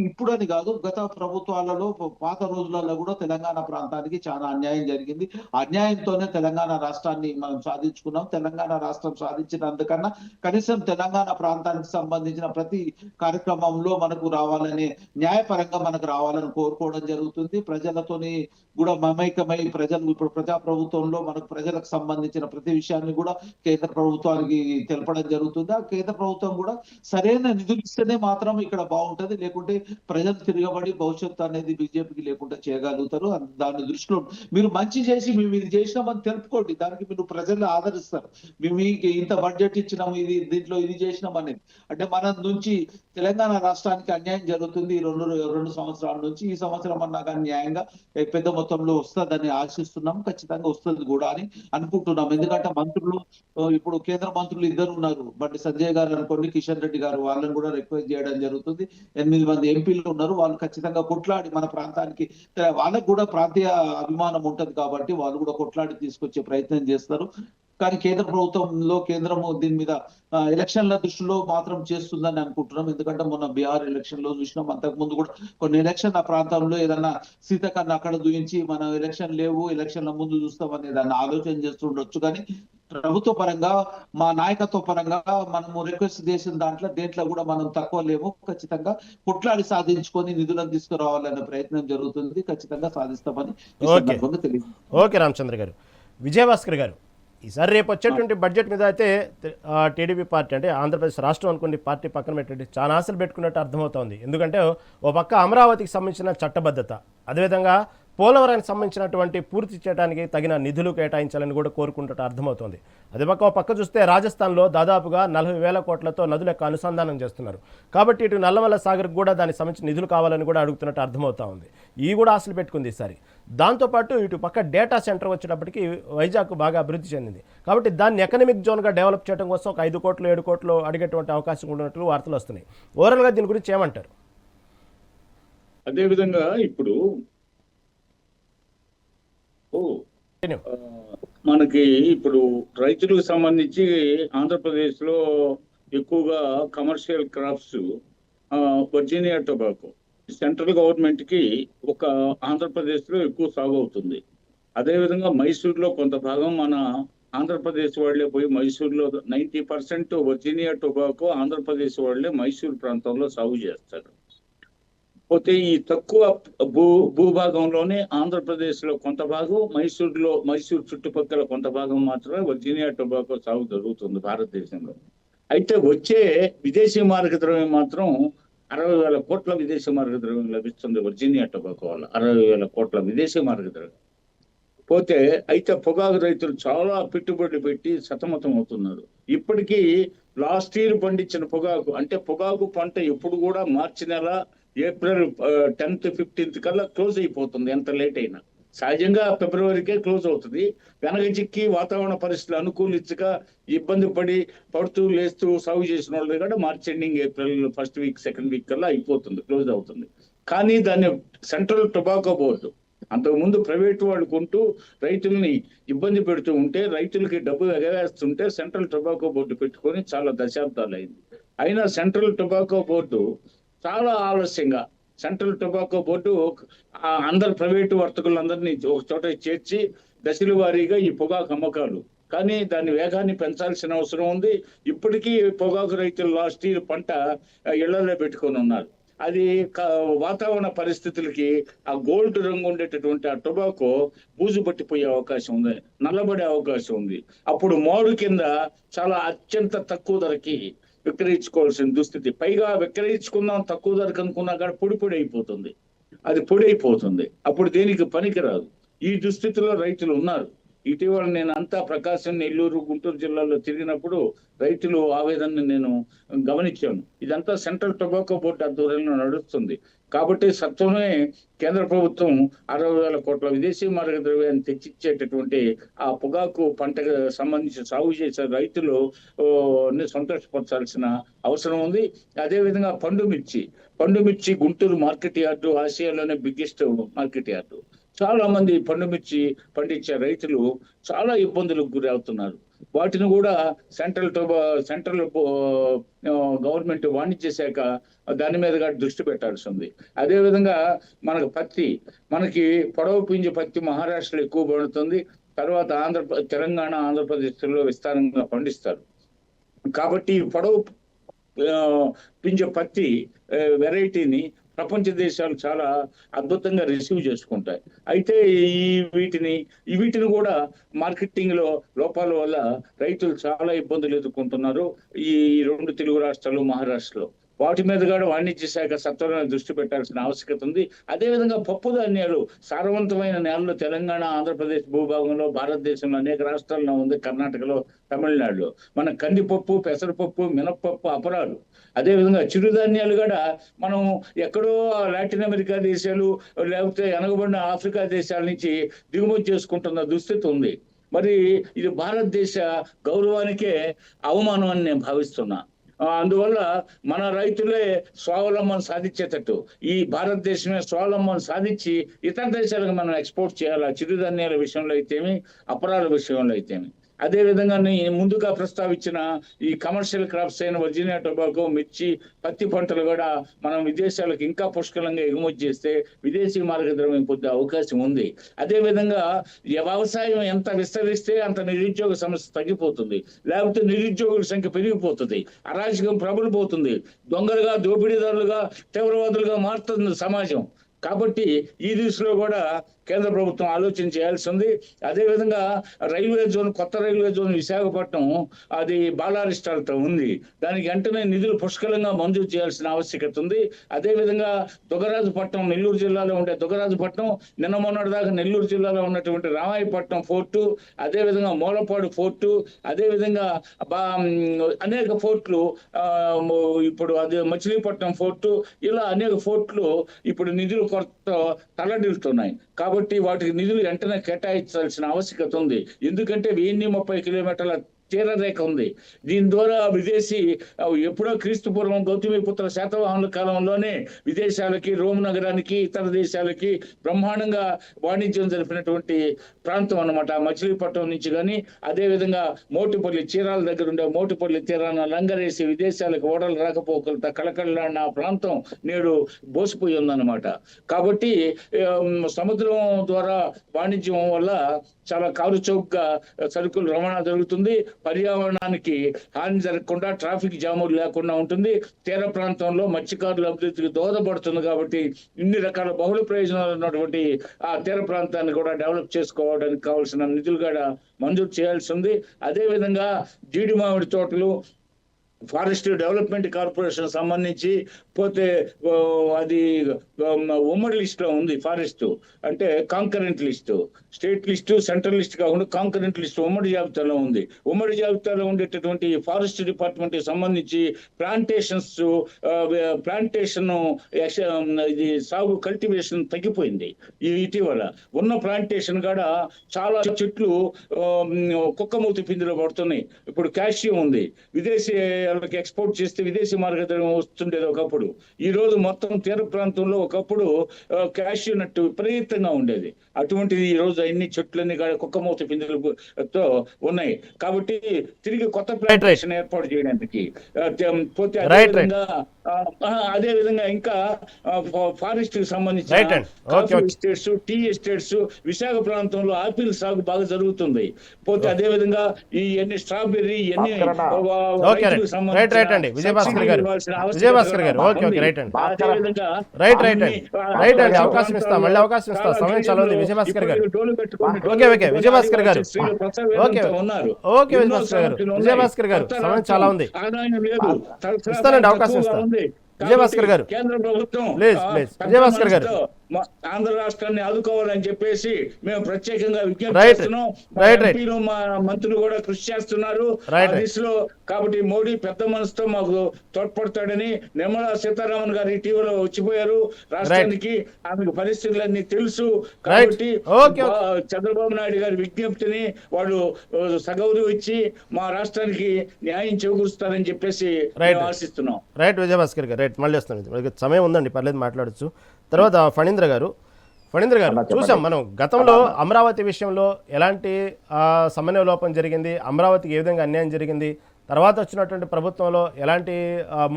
ఇప్పుడని కాదు, గత ప్రభుత్వాలలో పాత రోజులలో కూడా తెలంగాణ ప్రాంతానికి చాలా అన్యాయం జరిగింది. అన్యాయంతోనే తెలంగాణ రాష్ట్రాన్ని మనం సాధించుకున్నాం. తెలంగాణ రాష్ట్రం సాధించినందుకన్నా కనీసం తెలంగాణ ప్రాంతానికి సంబంధించిన ప్రతి కార్యక్రమంలో మనకు రావాలని, న్యాయపరంగా మనకు రావాలని కోరుకోవడం జరుగుతుంది. ప్రజలతోని కూడా మమైకమై ప్రజలు ఇప్పుడు ప్రజా ప్రభుత్వంలో మనకు ప్రజలకు సంబంధించిన ప్రతి విషయాన్ని కూడా కేంద్ర ప్రభుత్వానికి తెలపడం జరుగుతుంది. ఆ కేంద్ర ప్రభుత్వం కూడా సరైన నిధులు ఇస్తేనే మాత్రం ఇక్కడ బాగుంటది. లేకుంటే ప్రజలు తిరగబడి భవిష్యత్తు అనేది బీజేపీకి లేకుండా చేయగలుగుతారు. దాని దృష్టిలో మీరు మంచి చేసి మేము ఇది చేసినామని తెలుపుకోండి. దానికి మీరు ప్రజలు ఆదరిస్తారు. మేము ఇంత బడ్జెట్ ఇచ్చినాము, ఇది దీంట్లో ఇది చేసినాం అనేది. అంటే మన నుంచి తెలంగాణ రాష్ట్రానికి అన్యాయం జరుగుతుంది ఈ రెండు సంవత్సరాల నుంచి. ఈ సంవత్సరం అన్నా కానీ న్యాయంగా పెద్ద మొత్తంలో వస్తుందని ఆశిస్తున్నాం. ఖచ్చితంగా వస్తుంది కూడా అని అనుకుంటున్నాం. ఎందుకంటే మంత్రులు ఇప్పుడు కేంద్ర మంత్రులు 2 ఉన్నారు. బండి సంజయ్ గారు అనుకోండి, కిషన్ రెడ్డి గారు, వాళ్ళని కూడా రిక్వెస్ట్ చేయడం జరుగుతుంది. 8 మంది ఎంపీలు ఉన్నారు. వాళ్ళు ఖచ్చితంగా కొట్లాడి మన ప్రాంతానికి, వాళ్ళకు కూడా ప్రాంతీయ అభిమానం ఉంటది కాబట్టి వాళ్ళు కూడా కొట్లాడి తీసుకొచ్చే ప్రయత్నం చేస్తారు. కానీ కేంద్ర ప్రభుత్వంలో కేంద్రము దీని మీద ఎలక్షన్ల దృష్టిలో మాత్రం చేస్తుందని అనుకుంటున్నాం. ఎందుకంటే మొన్న బీహార్ ఎలక్షన్ లో చూసినాం. అంతకు ముందు కూడా కొన్ని ఎలక్షన్ ఆ ప్రాంతంలో ఏదన్నా సీతకన్నా అక్కడ దూయించి మనం ఎలక్షన్ లేవు, ఎలక్షన్ల ముందు చూస్తామని దాన్ని ఆలోచన చేస్తుండొచ్చు. కానీ ప్రభుత్వ పరంగా, మా నాయకత్వ పరంగా మనము రిక్వెస్ట్ చేసిన దేంట్లో కూడా మనం తక్కువ లేము. ఖచ్చితంగా కొట్లాడి సాధించుకొని నిధులను తీసుకురావాలనే ప్రయత్నం జరుగుతుంది. ఖచ్చితంగా సాధిస్తామని తెలియదు. ఓకే రామచంద్ర గారు. విజయభాస్కర్ గారు, ఈసారి రేపు వచ్చేటువంటి బడ్జెట్ మీద అయితే టీడీపీ పార్టీ అంటే ఆంధ్రప్రదేశ్ రాష్ట్రం అనుకునే పార్టీ పక్కన పెట్టండి చాలా ఆశలు పెట్టుకున్నట్టు అర్థమవుతోంది. ఎందుకంటే ఓ పక్క అమరావతికి సంబంధించిన చట్టబద్ధత, అదేవిధంగా పోలవరానికి సంబంధించినటువంటి పూర్తి చేయడానికి తగిన నిధులు కేటాయించాలని కూడా కోరుకుంటున్నట్టు అర్థమవుతోంది. అదే పక్క పక్క చూస్తే రాజస్థాన్లో దాదాపుగా 40,000 కోట్లతో నదుల యొక్క అనుసంధానం చేస్తున్నారు. కాబట్టి ఇటు నల్లమల్ల సాగర్కి కూడా దానికి సంబంధించిన నిధులు కావాలని కూడా అడుగుతున్నట్టు అర్థమవుతా ఉంది. ఇవి కూడా ఆశలు పెట్టుకుంది ఈసారి. దాంతోపాటు ఇటు పక్క డేటా సెంటర్ వచ్చేటప్పటికి వైజాగ్ బాగా అభివృద్ధి చెందింది. కాబట్టి దాన్ని ఎకనమిక్ జోన్గా డెవలప్ చేయడం కోసం ఒక 5 కోట్లు 7 కోట్లు అడిగేటువంటి అవకాశం ఉన్నట్లు వార్తలు వస్తున్నాయి. ఓవరాల్గా దీని గురించి ఏమంటారు? అదేవిధంగా ఇప్పుడు మనకి ఇప్పుడు రైతులకు సంబంధించి ఆంధ్రప్రదేశ్ లో ఎక్కువగా commercial crops Virginia tobacco central government కి ఒక ఆంధ్రప్రదేశ్ లో ఎక్కువ సాగు అవుతుంది. అదేవిధంగా మైసూరులో కొంత భాగం మన ఆంధ్రప్రదేశ్ వాళ్ళే పోయి మైసూర్లో 90% వర్జీనియా టొబాకో ఆంధ్రప్రదేశ్ వాళ్ళే మైసూర్ ప్రాంతంలో సాగు చేస్తారు. పోతే ఈ తక్కువ భూభాగంలోనే ఆంధ్రప్రదేశ్ లో కొంత భాగం, మైసూర్ చుట్టుపక్కల కొంత భాగం మాత్రమే వర్జీనియా టొబాకో సాగు జరుగుతుంది భారతదేశంలో. అయితే వచ్చే విదేశీ మారక ద్రవ్యం మాత్రం 60,000 కోట్ల విదేశీ మారక ద్రవ్యం లభిస్తుంది వర్జీనియా టొబాకో వల్ల. 60,000 కోట్ల విదేశీ మారక ద్రవ్యం పోతే అయితే పొగాకు రైతులు చాలా పెట్టుబడులు పెట్టి సతమతం అవుతున్నారు. ఇప్పటికీ లాస్ట్ ఇయర్ పండించిన పొగాకు, అంటే పొగాకు పంట ఎప్పుడు కూడా మార్చి నెల ఏప్రిల్ 10th 15th కల్లా క్లోజ్ అయిపోతుంది, ఎంత లేట్ అయినా. సహజంగా ఫిబ్రవరికే క్లోజ్ అవుతుంది. వెనక చిక్కి వాతావరణ పరిస్థితులు అనుకూలించక ఇబ్బంది పడుతూ లేస్తూ సాగు చేసిన వాళ్ళు కూడా March ending April 1st week 2nd week కల్లా అయిపోతుంది, క్లోజ్ అవుతుంది. కానీ దాన్ని సెంట్రల్ టొబాకో బోర్డు అంతకుముందు ప్రైవేట్ వాళ్ళు కొంటూ రైతుల్ని ఇబ్బంది పెడుతూ ఉంటే, రైతులకి డబ్బు ఎగవేస్తుంటే సెంట్రల్ టొబాకో బోర్డు పెట్టుకొని చాలా దశాబ్దాలు అయింది. అయినా సెంట్రల్ టొబాకో బోర్డు చాలా ఆలస్యంగా, సెంట్రల్ టొబాకో బోర్డు అందరు ప్రైవేటు వర్తకులందరినీ ఒక చోట చేర్చి దశల వారీగా ఈ పొగాకు అమ్మకాలు, కానీ దాని వేగాన్ని పెంచాల్సిన అవసరం ఉంది. ఇప్పటికీ పొగాకు రైతులు లాస్ట్ ఇయర్ పంట ఇళ్లలో పెట్టుకొని ఉన్నారు. అది వాతావరణ పరిస్థితులకి ఆ గోల్డ్ రంగు ఉండేటటువంటి ఆ టొబాకో బూజు పట్టిపోయే అవకాశం ఉంది, నల్లబడే అవకాశం ఉంది. అప్పుడు మోడు కింద చాలా అత్యంత తక్కువ ధరకి విక్రయించుకోవాల్సిన దుస్థితి. పైగా విక్రయించుకుందాం తక్కువ ధరకు అనుకున్నా కానీ పొడి అయిపోతుంది, అది పొడి అయిపోతుంది. అప్పుడు దేనికి పనికిరాదు. ఈ దుస్థితిలో రైతులు ఉన్నారు. ఇటీవల నేను అంతా ప్రకాశం, నెల్లూరు, గుంటూరు జిల్లాలో తిరిగినప్పుడు రైతులు ఆవేదనని నేను గమనించాను. ఇదంతా సెంట్రల్ టొబాకో బోర్డు ఆధ్వర్యంలో నడుస్తుంది. కాబట్టి సత్వమే కేంద్ర ప్రభుత్వం 60,000 కోట్ల విదేశీ మారక ద్రవ్యాన్ని తెచ్చిచ్చేటటువంటి ఆ పొగాకు పంటకు సంబంధించి సాగు చేసే రైతులు సంతోషపరచాల్సిన అవసరం ఉంది. అదేవిధంగా పండుమిర్చి గుంటూరు మార్కెట్ యార్డు ఆసియాలోనే బిగ్గెస్ట్ మార్కెట్ యార్డు. చాలా మంది పండుమిర్చి పండించే రైతులు చాలా ఇబ్బందులకు గురి అవుతున్నారు. వాటిని కూడా సెంట్రల్ గవర్నమెంట్ వాణిజ్య శాఖ దాని మీద దృష్టి పెట్టాల్సి ఉంది. అదేవిధంగా మనకి పొడవు పింజ పత్తి మహారాష్ట్రలో ఎక్కువ పడుతుంది. తర్వాత తెలంగాణ, ఆంధ్రప్రదేశ్లో విస్తారంగా పండిస్తారు. కాబట్టి పొడవు పింజ పత్తి వెరైటీని ప్రపంచ దేశాలు చాలా అద్భుతంగా రిసీవ్ చేసుకుంటాయి. అయితే వీటిని కూడా మార్కెటింగ్ లో లోపాల వల్ల రైతులు చాలా ఇబ్బందులు ఎదుర్కొంటున్నారు ఈ 2 తెలుగు రాష్ట్రాలు, మహారాష్ట్రలో. వాటి మీద కూడా వాణిజ్య శాఖ సత్వరమైన దృష్టి పెట్టాల్సిన ఆవశ్యకత ఉంది. అదేవిధంగా పప్పు ధాన్యాలు సారవంతమైన నేలలో తెలంగాణ, ఆంధ్రప్రదేశ్ భూభాగంలో, భారతదేశంలో అనేక రాష్ట్రాల్లో ఉంది, కర్ణాటకలో, తమిళనాడులో. మన కందిపప్పు, పెసరపప్పు, మినప్పప్పు, అపరాలు, అదేవిధంగా చిరుధాన్యాలు కూడా మనం ఎక్కడో లాటిన్ అమెరికా దేశాలు లేకపోతే వెనకబడిన ఆఫ్రికా దేశాల నుంచి దిగుమతి చేసుకుంటున్న దుస్థితి ఉంది. మరి ఇది భారతదేశ గౌరవానికే అవమానం అని నేను భావిస్తున్నా. అందువల్ల మన రైతులే స్వావలంబన సాధించేటట్టు ఈ భారతదేశమే స్వావలంబన సాధించి ఇతర దేశాలకు మనం ఎక్స్పోర్ట్ చేయాలి, చిరుధాన్యాల విషయంలో అయితేమి, అపరాల విషయంలో అయితేమి. అదేవిధంగా ముందుగా ప్రస్తావించిన ఈ కమర్షియల్ క్రాప్స్ అయిన వర్జీనియా టొబాకో, మిర్చి, పత్తి పంటలు కూడా మనం విదేశాలకు ఇంకా పుష్కలంగా ఎగుమతి చేస్తే విదేశీ మారక ద్రవ్యం పొందే అవకాశం ఉంది. అదేవిధంగా వ్యవసాయం ఎంత విస్తరిస్తే అంత నిరుద్యోగ సమస్య తగ్గిపోతుంది, లేకపోతే నిరుద్యోగుల సంఖ్య పెరిగిపోతుంది, అరాజకం ప్రబలిపోతుంది, దొంగలుగా, దోపిడీదారులుగా, తీవ్రవాదులుగా మారుతుంది సమాజం. కాబట్టి ఈ దిశలో కూడా కేంద్ర ప్రభుత్వం ఆలోచన చేయాల్సి ఉంది. అదేవిధంగా కొత్త రైల్వే జోన్ విశాఖపట్నం అది బాలారిస్టాలతో ఉంది. దానికి వెంటనే నిధులు పుష్కలంగా మంజూరు చేయాల్సిన ఆవశ్యకత ఉంది. అదేవిధంగా దుగ్గరాజుపట్నం, నెల్లూరు జిల్లాలో ఉండే దుగ్గరాజుపట్నం, నిన్న మొన్నటి దాకా నెల్లూరు జిల్లాలో ఉన్నటువంటి రామాయపట్నం ఫోర్టు, అదేవిధంగా మూలపాడు ఫోర్టు, అదేవిధంగా అనేక ఫోర్ట్లు, ఇప్పుడు అదే మచిలీపట్నం ఫోర్టు, ఇలా అనేక ఫోర్ట్లు ఇప్పుడు నిధులు కొరత తలడిల్లుతున్నాయి. కాబట్టి వాటికి నిధులు వెంటనే కేటాయించాల్సిన ఆవశ్యకత ఉంది. ఎందుకంటే 1030 కిలోమీటర్ల తీరరేఖ ఉంది. దీని ద్వారా విదేశీ ఎప్పుడో క్రీస్తుపూర్వం గౌతమిపుత్ర శాతవాహనుల కాలంలోనే విదేశాలకి, రోమ్ నగరానికి, ఇతర దేశాలకి బ్రహ్మాండంగా వాణిజ్యం జరిపినటువంటి ప్రాంతం అన్నమాట మచిలీపట్నం నుంచి. కానీ అదేవిధంగా మోటుపల్లి, చీరాల దగ్గర ఉండే మోటుపల్లి తీరాన లంగరేసి విదేశాలకు ఓడలు రాకపోకలతో కళకళలాడిన ఆ ప్రాంతం నేడు బోసిపోయి ఉందన్నమాట. కాబట్టి సముద్రం ద్వారా వాణిజ్యం వల్ల చాలా కారు చౌకగా సరుకులు రవాణా జరుగుతుంది. పర్యావరణానికి హాని జరగకుండా, ట్రాఫిక్ జాములు లేకుండా ఉంటుంది. తీర ప్రాంతంలో మత్స్యకారుల అభివృద్ధికి దోహదపడుతుంది. కాబట్టి ఇన్ని రకాల బహుళ ప్రయోజనాలు ఉన్నటువంటి ఆ తీర ప్రాంతాన్ని కూడా డెవలప్ చేసుకోవడానికి కావాల్సిన నిధులు కూడా మంజూరు చేయాల్సి ఉంది. అదే విధంగా జీడి మామిడి తోటలు, ఫారెస్ట్ డెవలప్మెంట్ కార్పొరేషన్ సంబంధించి పోతే అది ఉమ్మడి లిస్ట్ లో ఉంది. ఫారెస్ట్ అంటే concurrent list, state list, central list కాకుండా కాంకరెంట్ లిస్ట్ ఉమ్మడి జాబితాలో ఉంది. ఉమ్మడి జాబితాలో ఉండేటటువంటి ఫారెస్ట్ డిపార్ట్మెంట్ కి సంబంధించి ప్లాంటేషన్ ఇది సాగు కల్టివేషన్ తగ్గిపోయింది. ఇటీవల ఉన్న ప్లాంటేషన్ కూడా చాలా చెట్లు కుక్కమూతి పిందిలో పడుతున్నాయి. ఇప్పుడు క్యాష్యూ ఉంది, విదేశీ ఎక్స్పోర్ట్ చేస్తే విదేశీ మార్కెట్ వస్తుండేది ఒకప్పుడు. ఈ రోజు మొత్తం తీర ప్రాంతంలో ఒకప్పుడు క్యాష్యూ నట్టు విపరీతంగా ఉండేది. అటువంటిది ఈ రోజు అన్ని చెట్లన్నీ కుక్కమూత పిందులతో ఉన్నాయి. కాబట్టి తిరిగి కొత్త ప్లాంటేషన్ ఏర్పాటు చేయడానికి పోతే అదే విధంగా ఇంకా ఫారెస్ట్ కి సంబంధించిన ఎస్టేట్స్, టీ ఎస్టేట్స్, విశాఖ ప్రాంతంలో ఆపిల్ సాగు బాగా జరుగుతుంది. పోతే అదే విధంగా ఈ ఎన్ని స్ట్రాబెర్రీ ఎన్ని విజయభాస్కర్ గారు అవకాశం ఇస్తా, మళ్ళీ అవకాశం ఇస్తా, సమయం చాలా ఉంది. విజయభాస్కర్ గారు విజయభాస్కర్ గారు విజయభాస్కర్ గారు సమయం చాలా ఉంది, ఇస్తానండి, అవకాశం ఇస్తాను. విజయభాస్కర్ గారు కేంద్ర ప్రభుత్వం విజయభాస్కర్ గారు ఆంధ్ర రాష్ట్రాన్ని ఆదుకోవాలని చెప్పేసి మేము ప్రత్యేకంగా విజ్ఞప్తి చేస్తున్నాం. ఎంపీలు, మా మంత్రులు కూడా కృషి చేస్తున్నారు దిశలో. కాబట్టి మోడీ పెద్ద మనసుతో మాకు తోడ్పడతాడని నిర్మలా సీతారామన్ గారు ఇటీవల వచ్చిపోయారు రాష్ట్రానికి. ఆమెకు పరిస్థితులన్నీ తెలుసు. కాబట్టి చంద్రబాబు నాయుడు గారి విజ్ఞప్తిని వాళ్ళు సగౌరవం ఇచ్చి మా రాష్ట్రానికి న్యాయం చేకూరుస్తారని చెప్పేసి ఆశిస్తున్నాం. రైట్ విజయభాస్కర్ గారు, రైట్, మళ్ళీ వస్తాను. సమయం ఉందండి, పర్లేదు, మాట్లాడచ్చు. తర్వాత ఫణీంద్ర గారు చూసాం మనం గతంలో అమరావతి విషయంలో ఎలాంటి సమన్వయ లోపం జరిగింది, అమరావతికి ఏ విధంగా అన్యాయం జరిగింది, తర్వాత వచ్చినటువంటి ప్రభుత్వంలో ఎలాంటి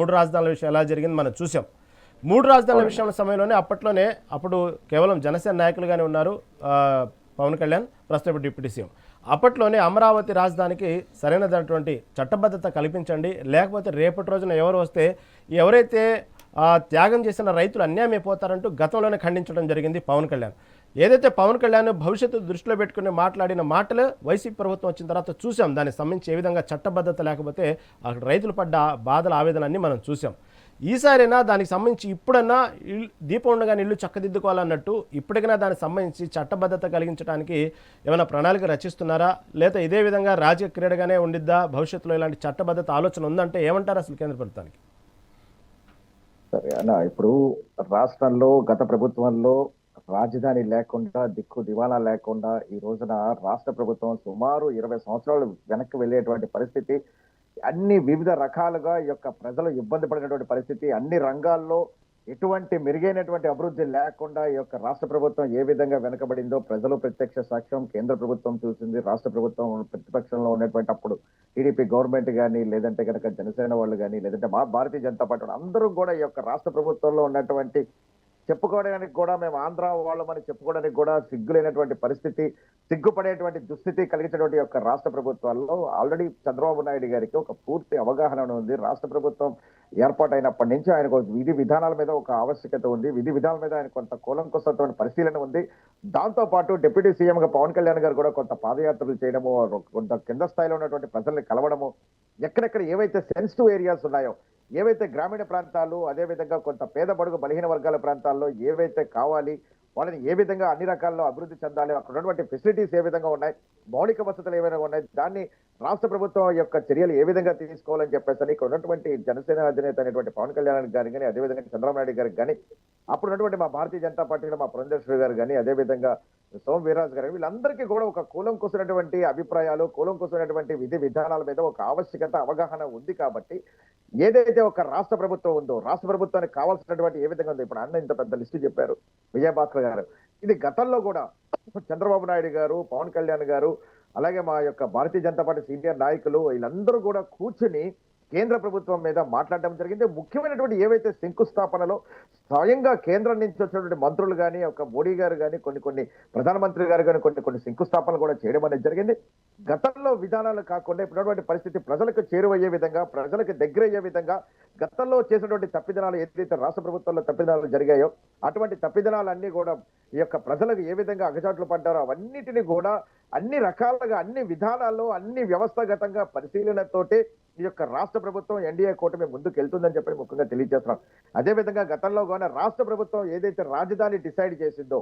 3 రాజధానుల విషయం ఎలా జరిగింది మనం చూసాం. 3 రాజధానుల విషయం సమయంలోనే అప్పుడు కేవలం జనసేన నాయకులుగానే ఉన్నారు పవన్ కళ్యాణ్, ప్రస్తుత డిప్యూటీ సీఎం. అప్పట్లోనే అమరావతి రాజధానికి సరైనటువంటి చట్టబద్ధత కల్పించండి, లేకపోతే రేపటి రోజున ఎవరు వస్తే ఎవరైతే త్యాగం చేసిన రైతులు అన్యాయం అయిపోతారంటూ గతంలోనే ఖండించడం జరిగింది పవన్ కళ్యాణ్. ఏదైతే పవన్ కళ్యాణ్ భవిష్యత్తు దృష్టిలో పెట్టుకుని మాట్లాడిన మాటలు వైసీపీ ప్రభుత్వం వచ్చిన తర్వాత చూసాం. దానికి సంబంధించి ఏ విధంగా చట్టబద్ధత లేకపోతే అక్కడ రైతులు పడ్డ బాధల ఆవేదనన్నీ మనం చూసాం. ఈసారైనా దానికి సంబంధించి ఇప్పుడన్నా దీపం ఉండగానే ఇల్లు చక్కదిద్దుకోవాలన్నట్టు ఇప్పటికైనా దానికి సంబంధించి చట్టబద్ధత కలిగించడానికి ఏమైనా ప్రణాళిక రచిస్తున్నారా, లేదా ఇదే విధంగా రాజకీయ క్రీడగానే ఉండిద్దా, భవిష్యత్తులో ఇలాంటి చట్టబద్ధత ఆలోచన ఉందంటే ఏమంటారు అసలు కేంద్ర ప్రభుత్వానికి? సరే అన్న, ఇప్పుడు రాష్ట్రంలో గత ప్రభుత్వంలో రాజధాని లేకుండా, దిక్కు దివాలా లేకుండా ఈ రోజున రాష్ట్ర ప్రభుత్వం సుమారు 20 సంవత్సరాలు వెనక్కి వెళ్ళేటువంటి పరిస్థితి, అన్ని వివిధ రకాలుగా ఈ యొక్క ప్రజలు ఇబ్బంది పడినటువంటి పరిస్థితి, అన్ని రంగాల్లో ఎటువంటి మెరుగైనటువంటి అభివృద్ధి లేకుండా ఈ యొక్క రాష్ట్ర ప్రభుత్వం ఏ విధంగా వెనకబడిందో ప్రజలు ప్రత్యక్ష సాక్ష్యం. కేంద్ర ప్రభుత్వం చూసింది, రాష్ట్ర ప్రభుత్వం ప్రతిపక్షంలో ఉన్నటువంటి అప్పుడు టీడీపీ గవర్నమెంట్ కానీ, లేదంటే కనుక జనసేన వాళ్ళు కానీ, లేదంటే మా భారతీయ జనతా పార్టీ అందరూ కూడా ఈ యొక్క రాష్ట్ర ప్రభుత్వంలో ఉన్నటువంటి చెప్పుకోవడానికి కూడా మేము ఆంధ్ర వాళ్ళమని చెప్పుకోవడానికి కూడా సిగ్గులేనటువంటి పరిస్థితి, సిగ్గుపడేటువంటి దుస్థితి కలిగించినటువంటి యొక్క రాష్ట్ర ప్రభుత్వాల్లో ఆల్రెడీ చంద్రబాబు నాయుడు గారికి ఒక పూర్తి అవగాహన ఉంది. రాష్ట్ర ప్రభుత్వం ఏర్పాటైనప్పటి నుంచి ఆయనకు విధి విధానాల మీద ఒక ఆవశ్యకత ఉంది, విధి విధానాల మీద ఆయన కొంత కూలంకషమైన పరిశీలన ఉంది. దాంతో పాటు డిప్యూటీ సీఎం గా పవన్ కళ్యాణ్ గారు కూడా కొంత పాదయాత్రలు చేయడము, కొంత కింద స్థాయిలో ఉన్నటువంటి ప్రజల్ని కలవడము, ఎక్కడెక్కడ ఏవైతే సెన్సిటివ్ ఏరియాస్ ఉన్నాయో, ఏవైతే గ్రామీణ ప్రాంతాలు, అదేవిధంగా కొంత పేద బడుగు బలహీన వర్గాల ప్రాంతాల్లో ఏవైతే కావాలి, వాళ్ళని ఏ విధంగా అన్ని రకాల్లో అభివృద్ధి చెందాలి, అక్కడ ఉన్నటువంటి ఫెసిలిటీస్ ఏ విధంగా ఉన్నాయి, మౌలిక వసతులు ఏమైనా ఉన్నాయి, దాన్ని రాష్ట్ర ప్రభుత్వం యొక్క చర్యలు ఏ విధంగా తీసుకోవాలని చెప్పేసి ఇక్కడ ఉన్నటువంటి జనసేన అధినేత అనేటువంటి పవన్ కళ్యాణ్ గారికి కానీ, అదేవిధంగా చంద్రబాబు నాయుడు గారికి కానీ, అప్పుడు ఉన్నటువంటి మా భారతీయ జనతా పార్టీలో మా పురంధేశ్వరి గారు కానీ, అదేవిధంగా సోమ వీర్రాజు గారు, వీళ్ళందరికీ కూడా ఒక కూలంకుసినటువంటి అభిప్రాయాలు, కూలంకుసినటువంటి విధి విధానాల మీద ఒక ఆవశ్యకత, అవగాహన ఉంది. కాబట్టి ఏదైతే ఒక రాష్ట్ర ప్రభుత్వం ఉందో, రాష్ట్ర ప్రభుత్వానికి కావాల్సినటువంటి ఏ విధంగా ఉందో, ఇప్పుడు అన్న ఇంత పెద్ద లిస్టు చెప్పారు విజయభాస్కర్ గారు, ఇది గతంలో కూడా చంద్రబాబు నాయుడు గారు, పవన్ కళ్యాణ్ గారు, అలాగే మా యొక్క భారతీయ జనతా పార్టీ సీనియర్ నాయకులు వీళ్ళందరూ కూడా కూర్చుని కేంద్ర ప్రభుత్వం మీద మాట్లాడడం జరిగింది. ముఖ్యమైనటువంటి ఏవైతే శంకుస్థాపనలో స్వయంగా కేంద్రం నుంచి వచ్చినటువంటి మంత్రులు కానీ, ఒక మోడీ గారు కానీ, కొన్ని ప్రధానమంత్రి గారు కానీ కొన్ని శంకుస్థాపనలు కూడా చేయడం అనేది జరిగింది. గతంలో విధానాలు కాకుండా ఇప్పుడున్నటువంటి పరిస్థితి ప్రజలకు చేరువయ్యే విధంగా, ప్రజలకు దగ్గరయ్యే విధంగా గతంలో చేసినటువంటి తప్పిదనాలు ఏదైతే రాష్ట్ర ప్రభుత్వంలో తప్పిదనాలు జరిగాయో అటువంటి తప్పిదనాలన్నీ కూడా ఈ యొక్క ప్రజలకు ఏ విధంగా అగచాట్లు పడ్డారో అవన్నిటిని కూడా అన్ని రకాలుగా అన్ని విధానాల్లో అన్ని వ్యవస్థాగతంగా పరిశీలనతోటి ఈ యొక్క రాష్ట్ర ప్రభుత్వం ఎన్డీఏ కూటమి ముందుకు వెళ్తుందని చెప్పి ముఖ్యంగా తెలియజేస్తున్నాం. అదేవిధంగా గతంలో కూడా రాష్ట్ర ప్రభుత్వం ఏదైతే రాజధాని డిసైడ్ చేసిందో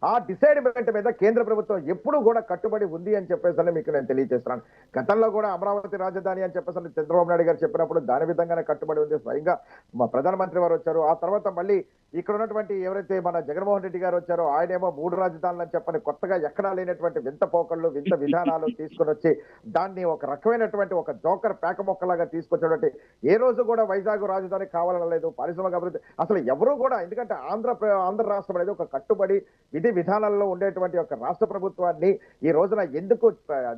ఆ డిసైడ్మెంట్ మీద కేంద్ర ప్రభుత్వం ఎప్పుడు కూడా కట్టుబడి ఉంది అని చెప్పేసి మీకు నేను తెలియజేస్తున్నాను. గతంలో కూడా అమరావతి రాజధాని అని చెప్పేసి చంద్రబాబు నాయుడు గారు చెప్పినప్పుడు దాని విధంగానే కట్టుబడి ఉంది. స్వయంగా మా ప్రధానమంత్రి వారు వచ్చారు. ఆ తర్వాత మళ్ళీ ఇక్కడ ఉన్నటువంటి ఎవరైతే మన జగన్మోహన్ రెడ్డి గారు వచ్చారో ఆయనేమో 3 రాజధానులు అని చెప్పని కొత్తగా ఎక్కడా లేనటువంటి వింత పోకళ్ళు వింత విధానాలు తీసుకొని వచ్చి దాన్ని ఒక రకమైనటువంటి ఒక జోకర్ పేక మొక్కలాగా తీసుకొచ్చినటువంటి ఏ రోజు కూడా వైజాగ్ రాజధాని కావాలనలేదు. పారిశ్రామిక అభివృద్ధి అసలు ఎవరు కూడా, ఎందుకంటే ఆంధ్ర రాష్ట్రం అనేది ఒక కట్టుబడి విధి విధానాల్లో ఉండేటువంటి ఒక రాష్ట్ర ప్రభుత్వాన్ని ఈ రోజున ఎందుకు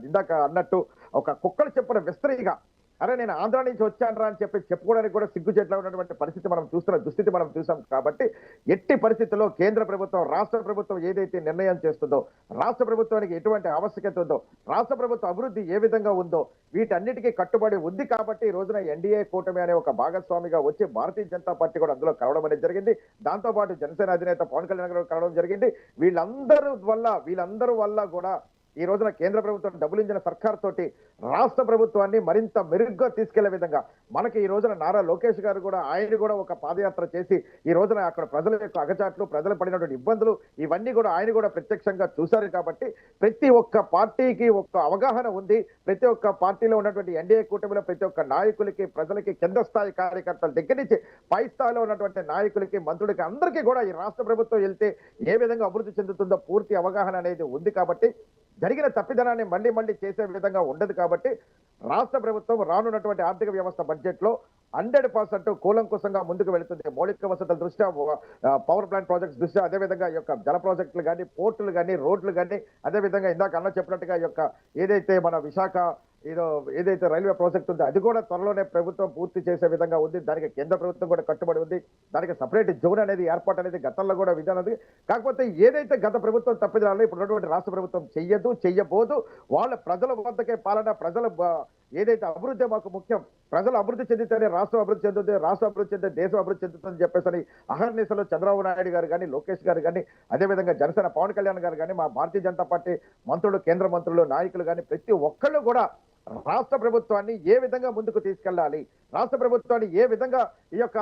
ఇందాక అన్నట్టు ఒక కుక్కలు చెప్పిన విస్తరిగా అరే నేను ఆంధ్ర నుంచి వచ్చానరా అని చెప్పి చెప్పుకోవడానికి కూడా సిగ్గుచేట్లా ఉన్నటువంటి పరిస్థితి మనం చూస్తున్న దుస్థితి మనం చూసాం. కాబట్టి ఎట్టి పరిస్థితుల్లో కేంద్ర ప్రభుత్వం రాష్ట్ర ప్రభుత్వం ఏదైతే నిర్ణయం చేస్తుందో, రాష్ట్ర ప్రభుత్వానికి ఎటువంటి ఆవశ్యకత ఉందో, రాష్ట్ర ప్రభుత్వ అభివృద్ధి ఏ విధంగా ఉందో వీటన్నిటికీ కట్టుబడి ఉంది. కాబట్టి ఈ రోజున ఎన్డీఏ కూటమి అనే ఒక భాగస్వామిగా వచ్చి భారతీయ జనతా పార్టీ కూడా అందులో కలవడం అనేది జరిగింది. దాంతోపాటు జనసేన అధినేత పవన్ కళ్యాణ్ గారు కలవడం జరిగింది. వీళ్ళందరూ వల్ల కూడా ఈ రోజున కేంద్ర ప్రభుత్వం డబుల్ ఇంజిన్ సర్కార్ తోటి రాష్ట్ర ప్రభుత్వాన్ని మరింత మెరుగ్గా తీసుకెళ్లే విధంగా మనకి ఈ రోజున నారా లోకేష్ గారు కూడా ఆయన కూడా ఒక పాదయాత్ర చేసి ఈ రోజున అక్కడ ప్రజల యొక్క అగచాట్లు, ప్రజలు పడినటువంటి ఇబ్బందులు ఇవన్నీ కూడా ఆయన కూడా ప్రత్యక్షంగా చూశారు. కాబట్టి ప్రతి ఒక్క పార్టీకి ఒక అవగాహన ఉంది. ప్రతి ఒక్క పార్టీలో ఉన్నటువంటి ఎన్డీఏ కూటమిలో ప్రతి ఒక్క నాయకులకి, ప్రజలకి, కింద స్థాయి కార్యకర్తల దగ్గర నుంచి పై స్థాయిలో ఉన్నటువంటి నాయకులకి, మంత్రులకి అందరికీ కూడా ఈ రాష్ట్ర ప్రభుత్వం వెళ్తే ఏ విధంగా అభివృద్ధి చెందుతుందో పూర్తి అవగాహన అనేది ఉంది. కాబట్టి జరిగిన తప్పిదనాన్ని మళ్ళీ చేసే విధంగా ఉండదు. కాబట్టి రాష్ట్ర ప్రభుత్వం రానున్నటువంటి ఆర్థిక వ్యవస్థ బడ్జెట్ లో 100% కూలంకుశంగా ముందుకు వెళుతుంది. మౌలిక వసతుల దృష్ట్యా, పవర్ ప్లాంట్ ప్రాజెక్ట్స్ దృష్ట్యా, అదేవిధంగా ఈ యొక్క జల ప్రాజెక్టులు కానీ, పోర్టులు కానీ, రోడ్లు కానీ, అదేవిధంగా ఇందాక అన్న చెప్పినట్టుగా ఈ యొక్క ఏదైతే మన విశాఖ ఏదైతే రైల్వే ప్రాజెక్ట్ ఉందో అది కూడా త్వరలోనే ప్రభుత్వం పూర్తి చేసే విధంగా ఉంది. దానికి కేంద్ర ప్రభుత్వం కూడా కట్టుబడి ఉంది. దానికి సపరేట్ జోన్ అనేది ఏర్పాటు అనేది గతంలో కూడా విధానం ఉంది. కాకపోతే ఏదైతే గత ప్రభుత్వం తప్పిదాలో ఇప్పుడు ఉన్నటువంటి రాష్ట్ర ప్రభుత్వం చెయ్యబోదు. వాళ్ళ ప్రజల వద్దకే పాలన, ప్రజల ఏదైతే అభివృద్ధి మాకు ముఖ్యం, ప్రజలు అభివృద్ధి చెందితేనే రాష్ట్రం అభివృద్ధి చెందుతుంది, రాష్ట్రం అభివృద్ధి చెందితే దేశం అభివృద్ధి చెందుతుందని చెప్పేసి అహర్నిశలో చంద్రబాబు నాయుడు గారు కానీ, లోకేష్ గారు కానీ, అదేవిధంగా జనసేన పవన్ కళ్యాణ్ గారు కానీ, మా భారతీయ జనతా పార్టీ మంత్రులు, కేంద్ర మంత్రులు, నాయకులు కానీ ప్రతి ఒక్కళ్ళు కూడా రాష్ట్ర ప్రభుత్వాన్ని ఏ విధంగా ముందుకు తీసుకెళ్లాలి, రాష్ట్ర ప్రభుత్వాన్ని ఏ విధంగా ఈ యొక్క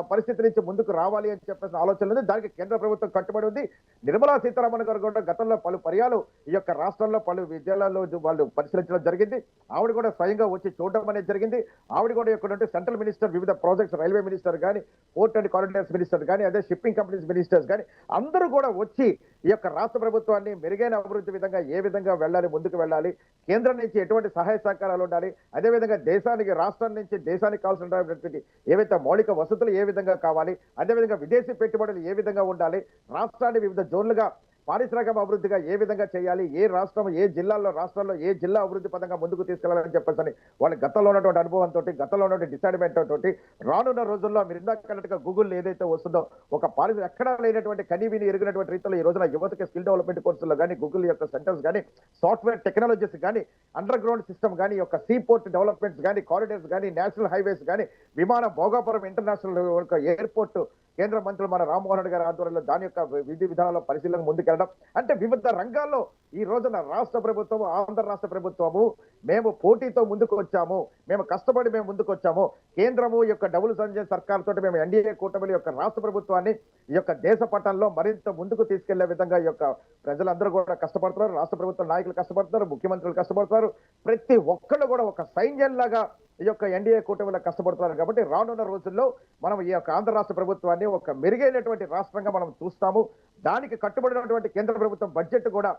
పరిస్థితి నుంచి ముందుకు రావాలి అని చెప్పేసి ఆలోచన ఉంది. దానికి కేంద్ర ప్రభుత్వం కట్టుబడి ఉంది. నిర్మలా సీతారామన్ గారు కూడా గతంలో పలు పర్యాలు ఈ యొక్క రాష్ట్రంలో పలు విద్యాలయాల్లో వాళ్ళు పరిశీలించడం జరిగింది. ఆవిడ కూడా స్వయంగా వచ్చి చూడడం అనేది జరిగింది. ఆవిడ కూడా ఇక్కడ సెంట్రల్ మినిస్టర్, వివిధ ప్రాజెక్ట్స్, రైల్వే మినిస్టర్ కానీ, పోర్ట్ అండ్ కారిడార్స్ మినిస్టర్ కానీ, అదే షిప్పింగ్ కంపెనీస్ మినిస్టర్స్ కానీ అందరూ కూడా వచ్చి ఈ యొక్క రాష్ట్ర ప్రభుత్వాన్ని మెరుగైన అభివృద్ధి విధంగా ఏ విధంగా వెళ్ళాలి, ముందుకు వెళ్ళాలి, కేంద్రం నుంచి ఎటువంటి సహాయ సహకారాలు ఉండాలి, అదేవిధంగా దేశానికి, రాష్ట్రం నుంచి దేశానికి కావాల్సినటువంటి ఏవైతే మౌలిక వసతులు ఏ విధంగా కావాలి, అదేవిధంగా విదేశీ పెట్టుబడులు ఏ విధంగా ఉండాలి, రాష్ట్రాన్ని వివిధ జోన్లుగా పారిశ్రామిక అభివృద్ధిగా ఏ విధంగా చేయాలి, ఏ రాష్ట్రం, ఏ జిల్లాల్లో, రాష్ట్రాల్లో ఏ జిల్లా అభివృద్ధి పదంగా ముందుకు తీసుకెళ్లాలని చెప్పేసి వాళ్ళ గతంలో ఉన్నటువంటి అనుభవంతో, గతంలో ఉన్నటువంటి డిసైడ్మెంట్ తోటి రానున్న రోజుల్లో మీరు ఇందాక అన్నట్టుగా గూగుల్ ఏదైతే వస్తుందో ఒక ఎక్కడా లేనటువంటి కనీవిని ఎరిగినటువంటి రీతిలో ఈ రోజున యువతకి స్కిల్ డెవలప్మెంట్ కోర్సుల్లో కానీ, గూగుల్ యొక్క సెంటర్స్ కానీ, సాఫ్ట్వేర్ టెక్నాలజీస్ కానీ, అండర్ గ్రౌండ్ సిస్టమ్ కానీ, యొక్క సీ పోర్ట్ డెవలప్మెంట్స్ కానీ, కారిడార్స్ కానీ, నేషనల్ హైవేస్ కానీ, విమాన భోగాపురం ఇంటర్నేషనల్ ఎయిర్పోర్ట్ కేంద్ర మంత్రులు మన రామ్మోహన్ రెడ్డి గారి ఆధ్వర్యంలో దాని యొక్క విధి విధానాల పరిశీలన ముందుకెళ్ళడం అంటే వివిధ రంగాల్లో ఈ రోజున రాష్ట్ర ప్రభుత్వము, ఆంధ్ర రాష్ట్ర ప్రభుత్వము మేము పోటీతో ముందుకు వచ్చాము, మేము కష్టపడి మేము ముందుకు వచ్చాము. కేంద్రము యొక్క డబుల్ ఇంజిన్ సర్కార్ తోటి మేము ఎన్డీఏ కూటమి యొక్క రాష్ట్ర ప్రభుత్వాన్ని ఈ యొక్క దేశ పట్టణంలో మరింత ముందుకు తీసుకెళ్లే విధంగా ఈ యొక్క ప్రజలందరూ కూడా కష్టపడుతున్నారు. రాష్ట్ర ప్రభుత్వ నాయకులు కష్టపడుతున్నారు, ముఖ్యమంత్రులు కష్టపడుతున్నారు. ప్రతి ఒక్కళ్ళు కూడా ఒక సైన్యంలాగా ఈ యొక్క ఎన్డీఏ కూటమిలో కష్టపడుతున్నారు. కాబట్టి రానున్న రోజుల్లో మనం ఈ యొక్క ఆంధ్ర రాష్ట్ర ప్రభుత్వాన్ని ఒక మెరుగైనటువంటి రాష్ట్రంగా మనం చూస్తాము. దానికి కట్టుబడినటువంటి కేంద్ర ప్రభుత్వం బడ్జెట్ కూడా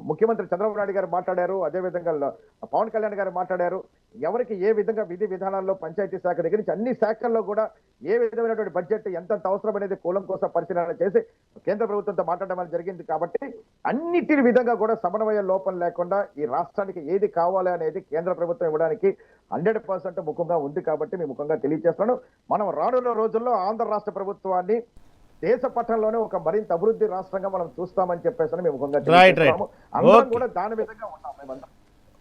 ముఖ్యమంత్రి చంద్రబాబు నాయుడు గారు మాట్లాడారు, అదేవిధంగా పవన్ కళ్యాణ్ గారు మాట్లాడారు. ఎవరికి ఏ విధంగా విధి విధానాల్లో పంచాయతీ శాఖ దగ్గర నుంచి అన్ని శాఖల్లో కూడా ఏ విధమైనటువంటి బడ్జెట్ ఎంత అవసరం అనేది కూలంకోసం పరిశీలన చేసి కేంద్ర ప్రభుత్వంతో మాట్లాడడం జరిగింది. కాబట్టి అన్నిటి విధంగా కూడా సమన్వయ లోపం లేకుండా ఈ రాష్ట్రానికి ఏది కావాలి అనేది కేంద్ర ప్రభుత్వం ఇవ్వడానికి 100% ముఖంగా ఉంది. కాబట్టి మీ ముఖంగా తెలియజేస్తున్నాను, మనం రానున్న రోజుల్లో ఆంధ్ర రాష్ట్ర ప్రభుత్వాన్ని దేశ పట్టణంలోనే ఒక మరింత అభివృద్ధి రాష్ట్రంగా మనం చూస్తామని చెప్పేసి మేము ముఖంగా తెలియజేస్తున్నాము. అందరం కూడా దాని విధంగా ఉన్నాం మేమంతా.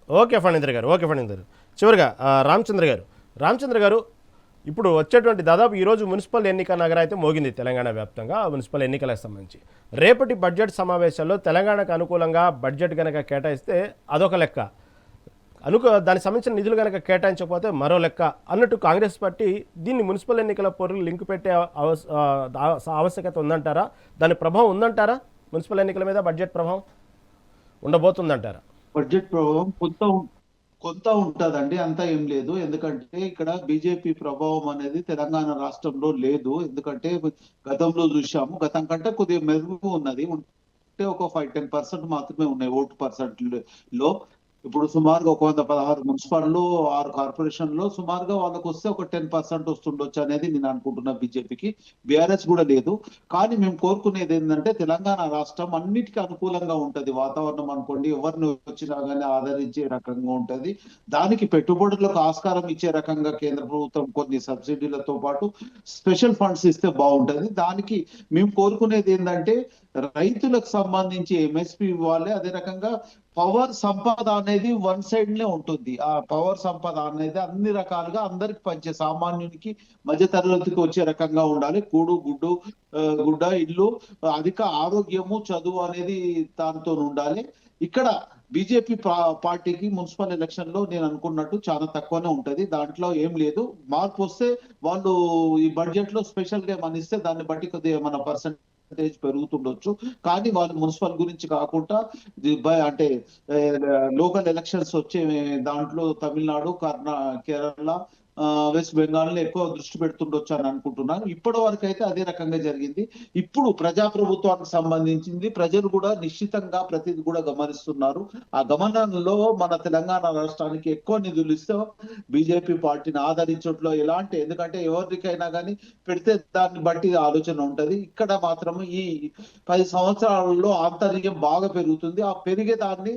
ఓకే ఫణీంద్ర గారు, ఓకే ఫణీంద్ర గారు. చివరిగా రామచంద్ర గారు ఇప్పుడు వచ్చేటువంటి దాదాపు ఈరోజు మున్సిపల్ ఎన్నిక నగర అయితే మోగింది తెలంగాణ వ్యాప్తంగా మున్సిపల్ ఎన్నికలకు సంబంధించి. రేపటి బడ్జెట్ సమావేశాల్లో తెలంగాణకు అనుకూలంగా బడ్జెట్ కనుక కేటాయిస్తే అదొక లెక్క, దానికి సంబంధించిన నిధులు కనుక కేటాయించకపోతే మరో లెక్క అన్నట్టు కాంగ్రెస్ పార్టీ దీన్ని మున్సిపల్ ఎన్నికల పొరులు లింక్ పెట్టే ఆవశ్యకత ఉందంటారా? దాని ప్రభావం ఉందంటారా? మున్సిపల్ ఎన్నికల మీద బడ్జెట్ ప్రభావం ఉండబోతుందంటారా? బడ్జెట్ ప్రభావం కొంత ఉంటదండి, అంతా ఏం లేదు. ఎందుకంటే ఇక్కడ బీజేపీ ప్రభావం అనేది తెలంగాణ రాష్ట్రంలో లేదు. ఎందుకంటే గతంలో చూసాము, గతం కంటే కొద్దిగా మెరుగు ఉన్నది. ఉంటే ఒక 5-10% మాత్రమే ఉన్నాయి ఓటు పర్సెంట్ లో. ఇప్పుడు సుమారుగా 116 మున్సిపాల్లో 6 కార్పొరేషన్లో సుమారుగా వాళ్ళకు వస్తే ఒక 10% వస్తుండొచ్చు అనేది నేను అనుకుంటున్నా. బీజేపీకి బీఆర్ఎస్ కూడా లేదు. కానీ మేము కోరుకునేది ఏంటంటే తెలంగాణ రాష్ట్రం అన్నిటికీ అనుకూలంగా ఉంటది. వాతావరణం అనుకోండి, ఎవరిని వచ్చినా కానీ ఆదరించే రకంగా ఉంటది. దానికి పెట్టుబడులకు ఆస్కారం ఇచ్చే రకంగా కేంద్ర ప్రభుత్వం కొన్ని సబ్సిడీలతో పాటు స్పెషల్ ఫండ్స్ ఇస్తే బాగుంటది. దానికి మేము కోరుకునేది ఏంటంటే రైతులకు సంబంధించి ఎంఎస్పి ఇవ్వాలి. అదే రకంగా పవర్ సంపద అనేది వన్ సైడ్ నే ఉంటుంది. ఆ పవర్ సంపద అనేది అన్ని రకాలుగా అందరికి పంచే, సామాన్యునికి మధ్య తరగతికి వచ్చే రకంగా ఉండాలి. గుడ్డ ఇల్లు, అధిక ఆరోగ్యము, చదువు అనేది దాంతో ఉండాలి. ఇక్కడ బీజేపీ పార్టీకి మున్సిపల్ ఎలక్షన్ లో నేను అనుకున్నట్టు చాలా తక్కువనే ఉంటది. దాంట్లో ఏం లేదు. మార్పు వస్తే వాళ్ళు ఈ బడ్జెట్ లో స్పెషల్ గా ఏమన్నా ఇస్తే దాన్ని బట్టి కొద్దిగా ఏమన్నా పర్సెంటేజ్ పెరుగుతుండొచ్చు. కానీ వాళ్ళు మున్సిపల్ గురించి కాకుండా అంటే లోకల్ ఎలక్షన్స్ వచ్చే దాంట్లో తమిళనాడు, కేరళ, వెస్ట్ బెంగాల్ ఎక్కువ దృష్టి పెడుతుండొచ్చు అని అనుకుంటున్నాను. ఇప్పటి వరకు అయితే అదే రకంగా జరిగింది. ఇప్పుడు ప్రజాప్రభుత్వానికి సంబంధించింది ప్రజలు కూడా నిశ్చితంగా ప్రతిదీ కూడా గమనిస్తున్నారు. ఆ గమనంలో మన తెలంగాణ రాష్ట్రానికి ఎక్కువ నిధులు ఇస్తే బీజేపీ పార్టీని ఆదరించట్లో ఎలాంటి, ఎందుకంటే ఎవరికైనా కానీ పెడితే దాన్ని బట్టి ఆలోచన ఉంటది. ఇక్కడ మాత్రం ఈ 10 సంవత్సరాలలో ఆంతర్యం బాగా పెరుగుతుంది. ఆ పెరిగే దాన్ని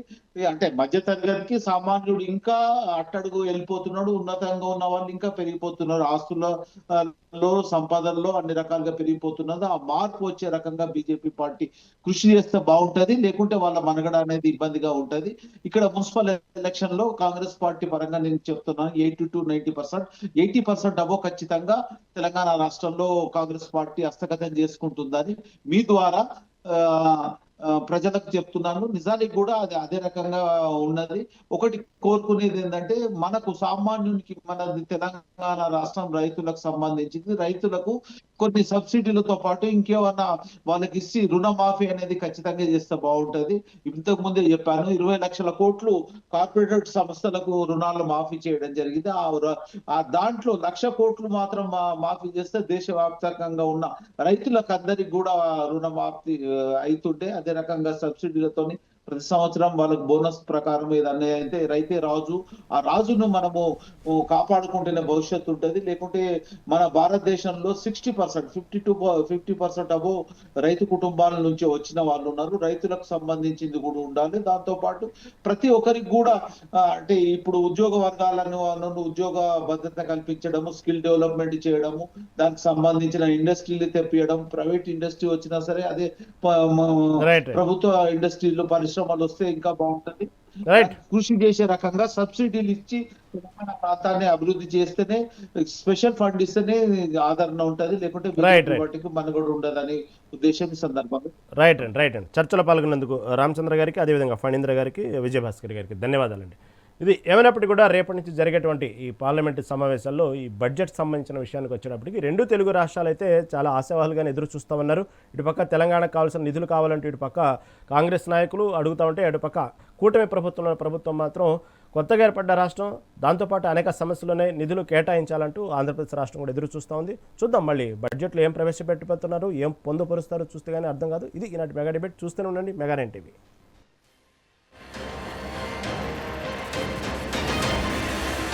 అంటే మధ్య తరగతికి సామాన్యుడు ఇంకా అట్టడుగు వెళ్ళిపోతున్నాడు, ఉన్నతంగా ఉన్న వాళ్ళు ఇంకా పెరిగిపోతున్నారు, ఆస్తులలో సంపదల్లో అన్ని రకాలుగా పెరిగిపోతున్నది. ఆ మార్పు వచ్చే రకంగా బీజేపీ పార్టీ కృషి చేస్తే బాగుంటది. లేకుంటే వాళ్ళ మనుగడ అనేది ఇబ్బందిగా ఉంటది. ఇక్కడ మున్సిపల్ ఎలక్షన్ లో కాంగ్రెస్ పార్టీ పరంగా నేను చెప్తున్నాను 80 to 90%, 80% అబో ఖచ్చితంగా తెలంగాణ రాష్ట్రంలో కాంగ్రెస్ పార్టీ హస్తగతం చేసుకుంటుందని మీ ద్వారా ప్రజలకు చెప్తున్నాను. నిజానికి కూడా అది అదే రకంగా ఉన్నది. ఒకటి కోరుకునేది ఏంటంటే మనకు సామాన్యునికి, మన తెలంగాణ రాష్ట్రం రైతులకు సంబంధించింది. రైతులకు కొన్ని సబ్సిడీలతో పాటు ఇంకేమన్నా వాళ్ళకి ఇచ్చి రుణమాఫీ అనేది ఖచ్చితంగా చేస్తే బాగుంటది. ఇంతకు ముందే చెప్పాను, 20 లక్షల కోట్లు కార్పొరేట్ సంస్థలకు రుణాలు మాఫీ చేయడం జరిగింది. ఆ దాంట్లో 1,00,000 కోట్లు మాత్రం మాఫీ చేస్తే దేశవ్యాప్తంగా ఉన్న రైతులకు అందరికి కూడా రుణమాఫీ అవుతుంటే, అదే రకంగా సబ్సిడీలతోని ప్రతి సంవత్సరం వాళ్ళకి బోనస్ ప్రకారం ఏదన్నా అయితే రైతే రాజు, ఆ రాజును మనము కాపాడుకుంటేనే భవిష్యత్తు ఉంటది. లేకుంటే మన భారతదేశంలో 60%, 50 to 50% అబో రైతు కుటుంబాల నుంచి వచ్చిన వాళ్ళు ఉన్నారు. రైతులకు సంబంధించింది కూడా ఉండాలి. దాంతో పాటు ప్రతి ఒక్కరికి కూడా అంటే ఇప్పుడు ఉద్యోగ వర్గాలను ఉద్యోగ భద్రత కల్పించడము, స్కిల్ డెవలప్మెంట్ చేయడము, దానికి సంబంధించిన ఇండస్ట్రీలు తెప్పియడం, ప్రైవేట్ ఇండస్ట్రీ వచ్చినా సరే అదే ప్రభుత్వ ఇండస్ట్రీలో పరిశ్రమలు వస్తే ఇంకా బాగుంటది. కృషి చేసే రకంగా సబ్సిడీలు ఇచ్చి తెలంగాణ ప్రాంతాన్ని అభివృద్ధి చేస్తేనే, స్పెషల్ ఫండ్ ఇస్తేనే ఆదరణ ఉంటది. లేకుంటే వాటికి మనుగడ ఉండదని ఉద్దేశం ఈ సందర్భంగా. రైట్ అండి. చర్చలో పాల్గొన్నందుకు రామచంద్ర గారికి, అదేవిధంగా ఫణీంద్ర గారికి, విజయభాస్కర్ గారికి ధన్యవాదాలండి. ఇది ఏమైనప్పటికీ కూడా రేపటి నుంచి జరిగేటువంటి ఈ పార్లమెంటు సమావేశాల్లో ఈ బడ్జెట్ సంబంధించిన విషయానికి వచ్చేటప్పటికి 2 తెలుగు రాష్ట్రాలు అయితే చాలా ఆశావాహులుగానే ఎదురు చూస్తూ ఉన్నారు. ఇటుపక్క తెలంగాణకు కావాల్సిన నిధులు కావాలంటే ఇటుపక్క కాంగ్రెస్ నాయకులు అడుగుతూ ఉంటే, అటుపక్క కూటమి ప్రభుత్వం మాత్రం కొత్తగా ఏర్పడ్డ రాష్ట్రం, దాంతోపాటు అనేక సమస్యలునే నిధులు కేటాయించాలంటూ ఆంధ్రప్రదేశ్ రాష్ట్రం కూడా ఎదురు చూస్తూ ఉంది. చూద్దాం మళ్ళీ బడ్జెట్లో ఏం ప్రవేశపెట్టిపోతున్నారు, ఏం పొందుపరుస్తారో చూస్తే కానీ అర్థం కాదు. ఇది ఈనాటి మెగా డిబేట్. చూస్తూనే ఉండండి మెగా 9 టీవీ.